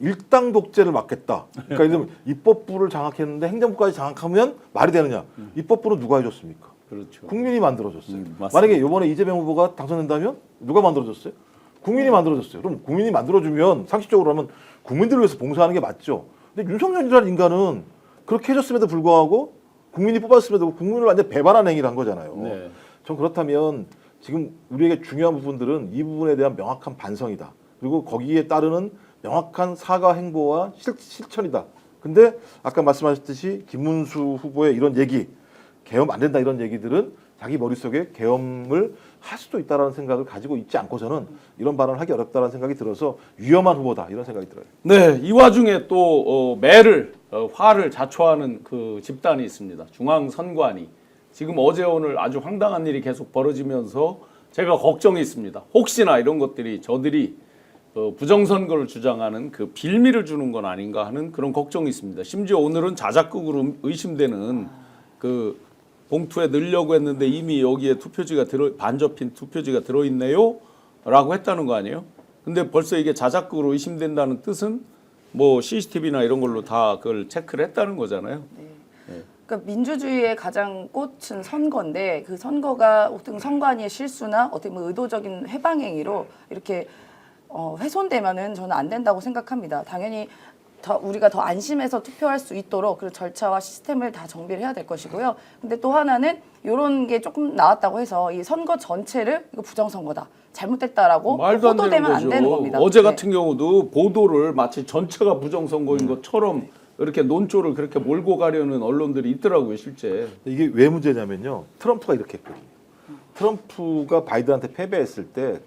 일당 독재를 막겠다. 그러니까 예를 들면 입법부를 장악했는데 행정부까지 장악하면 말이 되느냐? 입법부는 누가 해줬습니까? 그렇죠. 국민이 만들어줬어요. 맞습니다. 만약에 이번에 이재명 후보가 당선된다면 누가 만들어줬어요? 국민이 만들어줬어요. 그럼 국민이 만들어주면 상식적으로 하면 국민들을 위해서 봉사하는 게 맞죠. 근데 윤석열이라는 인간은 그렇게 해줬음에도 불구하고 국민이 뽑았음에도 국민을 완전 배반한 행위를 한 거잖아요. 네. 전 그렇다면 지금 우리에게 중요한 부분들은 이 부분에 대한 명확한 반성이다. 그리고 거기에 따르는 명확한 사과 행보와 실천이다. 근데 아까 말씀하셨듯이 김문수 후보의 이런 얘기, 계엄 안 된다 이런 얘기들은 자기 머릿속에 계엄을 할 수도 있다라는 생각을 가지고 있지 않고서는 이런 발언을 하기 어렵다라는 생각이 들어서 위험한 후보다 이런 생각이 들어요. 네, 이 와중에 또 매를 화를 자초하는 그 집단이 있습니다. 중앙선관위. 지금 어제 오늘 아주 황당한 일이 계속 벌어지면서 제가 걱정이 있습니다. 혹시나 이런 것들이 저들이 부정선거를 주장하는 그 빌미를 주는 건 아닌가 하는 그런 걱정이 있습니다. 심지어 오늘은 자작극으로 의심되는 그 봉투에 넣으려고 했는데 이미 여기에 투표지가 반접힌 투표지가 들어있네요 라고 했다는 거 아니에요? 근데 벌써 이게 자작극으로 의심된다는 뜻은 뭐 CCTV나 이런 걸로 다 그걸 체크를 했다는 거잖아요. 그러니까 민주주의의 가장 꽃은 선거인데 그 선거가 어떤 선관위의 실수나 어떻게 보면 의도적인 해방행위로 이렇게 훼손되면은 저는 안 된다고 생각합니다. 당연히 우리가 더 안심해서 투표할 수 있도록 그 절차와 시스템을 다 정비를 해야 될 것이고요. 근데 또 하나는 이런 게 조금 나왔다고 해서 이 선거 전체를 이거 부정선거다. 잘못됐다라고 말도 안 되는 보도되면 거죠. 안 되는 겁니다. 어제 네. 같은 경우도 보도를 마치 전체가 부정선거인 것처럼 이렇게 논조를 그렇게 몰고 가려는 언론들이 있더라고요, 실제. 이게 왜 문제냐면요. 트럼프가 이렇게 했거든요. 트럼프가 바이든한테 패배했을 때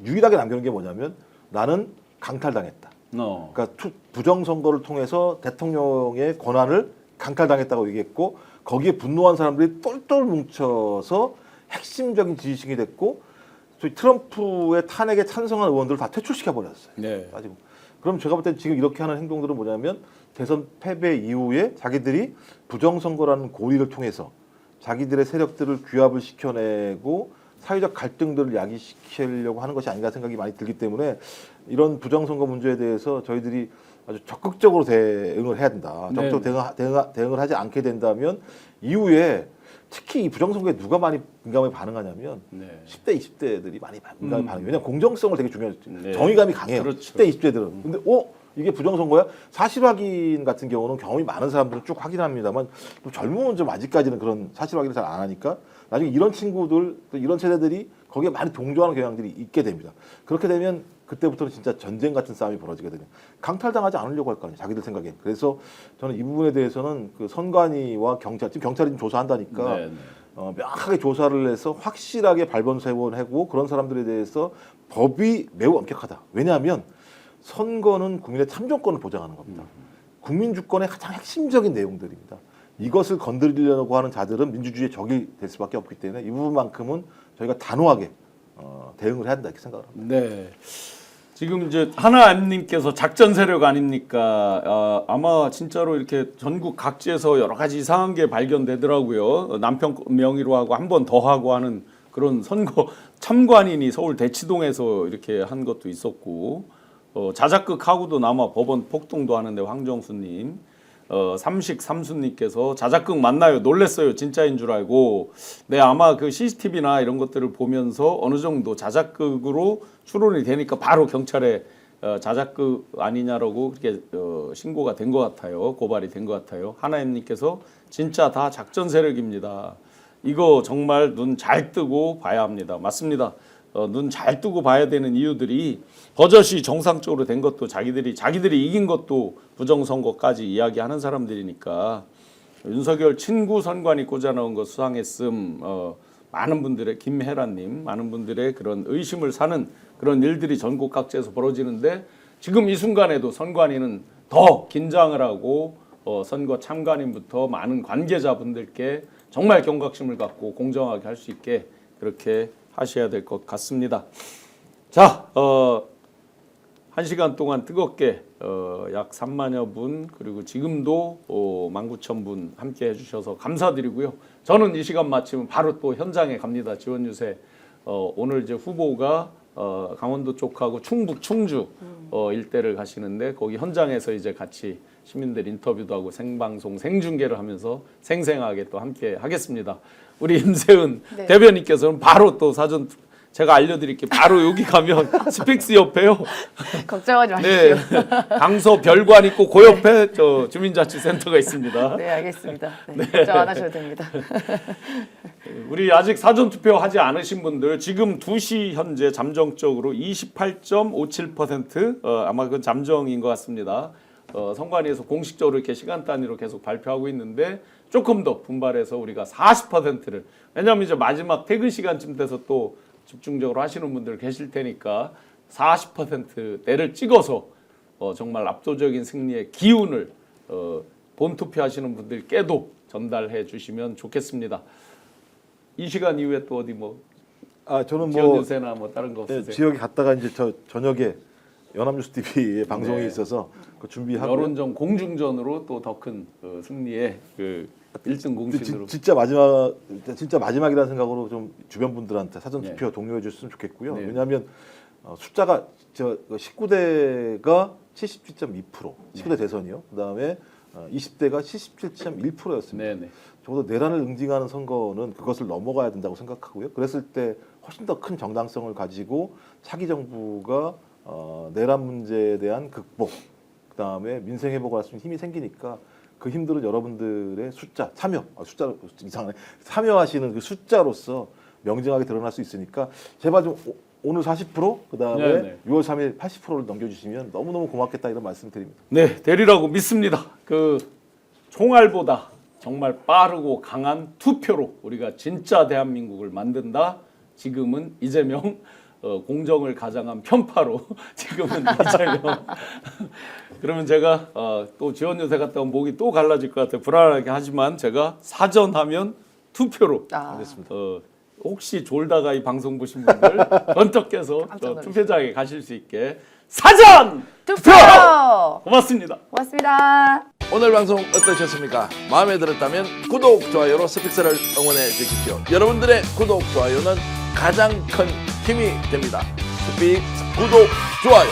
유일하게 남겨놓은 게 뭐냐면 나는 강탈당했다. 그러니까 부정선거를 통해서 대통령의 권한을 강탈당했다고 얘기했고 거기에 분노한 사람들이 똘똘 뭉쳐서 핵심적인 지지층이 됐고 저희 트럼프의 탄핵에 찬성한 의원들을 다 퇴출시켜버렸어요. 네. 따지고. 그럼 제가 볼 때 지금 이렇게 하는 행동들은 뭐냐면 대선 패배 이후에 자기들이 부정선거라는 고리를 통해서 자기들의 세력들을 규합을 시켜내고 사회적 갈등들을 야기시키려고 하는 것이 아닌가 생각이 많이 들기 때문에 이런 부정선거 문제에 대해서 저희들이 아주 적극적으로 대응을 해야 된다. 적극적으로 대응을 하지 않게 된다면 이후에 특히 이 부정선거에 누가 많이 민감하게 반응하냐면 10대, 20대들이 많이 민감하게 반응해요. 왜냐하면 공정성을 되게 중요하죠. 정의감이 강해요. 그렇죠. 10대, 20대들은. 근데 이게 부정선거야? 사실 확인 같은 경우는 경험이 많은 사람들은 쭉 확인합니다만 또 젊은 좀 아직까지는 그런 사실 확인을 잘 안 하니까 나중에 이런 친구들, 또 이런 세대들이 거기에 많이 동조하는 경향들이 있게 됩니다. 그렇게 되면 그때부터는 진짜 전쟁 같은 싸움이 벌어지거든요. 강탈당하지 않으려고 할 거 아니에요. 자기들 생각엔. 그래서 저는 이 부분에 대해서는 그 선관위와 경찰, 지금 경찰이 좀 조사한다니까 명확하게 조사를 해서 확실하게 발본세원하고 그런 사람들에 대해서 법이 매우 엄격하다. 왜냐하면 선거는 국민의 참정권을 보장하는 겁니다. 국민 주권의 가장 핵심적인 내용들입니다. 이것을 건드리려고 하는 자들은 민주주의의 적이 될 수밖에 없기 때문에 이 부분만큼은 저희가 단호하게 대응을 해야 한다 이렇게 생각합니다. 네. 지금 이제 하나님께서 작전 세력 아닙니까? 아마 진짜로 이렇게 전국 각지에서 여러 가지 이상한 게 발견되더라고요. 남편 명의로 하고 한 번 더 하고 하는 그런 선거 참관인이 서울 대치동에서 이렇게 한 것도 있었고, 자작극하고도 남아 법원 폭동도 하는데 황정수님, 삼식 삼수님께서 자작극 맞나요? 놀랬어요. 진짜인 줄 알고. 네, 아마 그 CCTV나 이런 것들을 보면서 어느 정도 자작극으로 추론이 되니까 바로 경찰에 자작극 아니냐라고 그렇게 신고가 된 것 같아요. 고발이 된 것 같아요. 하나님께서 진짜 다 작전 세력입니다. 이거 정말 눈 잘 뜨고 봐야 합니다. 맞습니다. 눈 잘 뜨고 봐야 되는 이유들이 버젓이 정상적으로 된 것도 자기들이 이긴 것도 부정선거까지 이야기하는 사람들이니까 윤석열 친구 선관위 꽂아놓은 거 수상했음, 많은 분들의 김혜란님 많은 분들의 그런 의심을 사는 그런 일들이 전국 각지에서 벌어지는데 지금 이 순간에도 선관위는 더 긴장을 하고 선거 참관인부터 많은 관계자분들께 정말 경각심을 갖고 공정하게 할 수 있게 그렇게 하셔야 될 것 같습니다. 자, 1시간 동안 뜨겁게 약 3만여 분 그리고 지금도 19,000분 함께 해주셔서 감사드리고요. 저는 이 시간 마치면 바로 또 현장에 갑니다. 지원 유세. 오늘 이제 후보가 강원도 쪽하고 충북 충주 일대를 가시는데 거기 현장에서 이제 같이 시민들 인터뷰도 하고 생방송 생중계를 하면서 생생하게 또 함께 하겠습니다. 우리 임세은 네. 대변인께서는 바로 또 사전 제가 알려드릴게요. 바로 여기 가면 스픽스 옆에요. 걱정하지 네, 마십시오. 강서 별관 있고 그 옆에 저 주민자치센터가 있습니다. 네, 알겠습니다. 네, 걱정 안 하셔도 됩니다. 우리 아직 사전 투표 하지 않으신 분들 지금 2시 현재 잠정적으로 28.57% 아마 그 잠정인 것 같습니다. 선관위에서 공식적으로 이렇게 시간 단위로 계속 발표하고 있는데 조금 더 분발해서 우리가 40%를 왜냐하면 이제 마지막 퇴근 시간쯤 돼서 또 집중적으로 하시는 분들 계실 테니까 40%대를 찍어서 정말 압도적인 승리의 기운을 본투표하시는 분들께도 전달해 주시면 좋겠습니다. 이 시간 이후에 또 어디 뭐 저는 지원 유세나 뭐 다른 거 없으세요? 네, 지역에 갔다가 이제 저 저녁에 연합뉴스 TV에 방송이 네. 있어서 그 준비하고 여론전 공중전으로 또 더 큰 승리의 그 1등 공신으로 진짜 마지막이라는 생각으로 좀 주변 분들한테 사전 투표 독려해 주셨으면 좋겠고요. 네. 왜냐하면 숫자가 19대가 77.2%, 19대 대선이요. 그다음에 20대가 77.1%였습니다. 네네. 적어도 내란을 응징하는 선거는 그것을 넘어가야 된다고 생각하고요. 그랬을 때 훨씬 더 큰 정당성을 가지고 차기 정부가 내란 문제에 대한 극복, 그다음에 민생 회복을 할 수 있는 힘이 생기니까 그 힘들은 여러분들의 숫자, 숫자 이상하네. 참여하시는 그 숫자로서 명징하게 드러날 수 있으니까 제발 좀 오늘 40% 그다음에 네네. 6월 3일 80%를 넘겨주시면 너무너무 고맙겠다 이런 말씀드립니다. 네, 되리라고 믿습니다. 그 총알보다 정말 빠르고 강한 투표로 우리가 진짜 대한민국을 만든다. 지금은 이재명 공정을 가장한 편파로 지금은 이재명. 그러면 제가 또 지원 유세 갔다 온 목이 또 갈라질 것 같아요. 불안하게 하지만 제가 사전하면 투표로 하겠습니다. 혹시 졸다가 이 방송 보신 분들 번쩍 깨서 투표장에 가실 수 있게 사전 투표! 고맙습니다. 고맙습니다. 오늘 방송 어떠셨습니까? 마음에 들었다면 구독, 좋아요로 스픽스를 응원해 주십시오. 여러분들의 구독, 좋아요는 가장 큰 힘이 됩니다. 스픽스 구독, 좋아요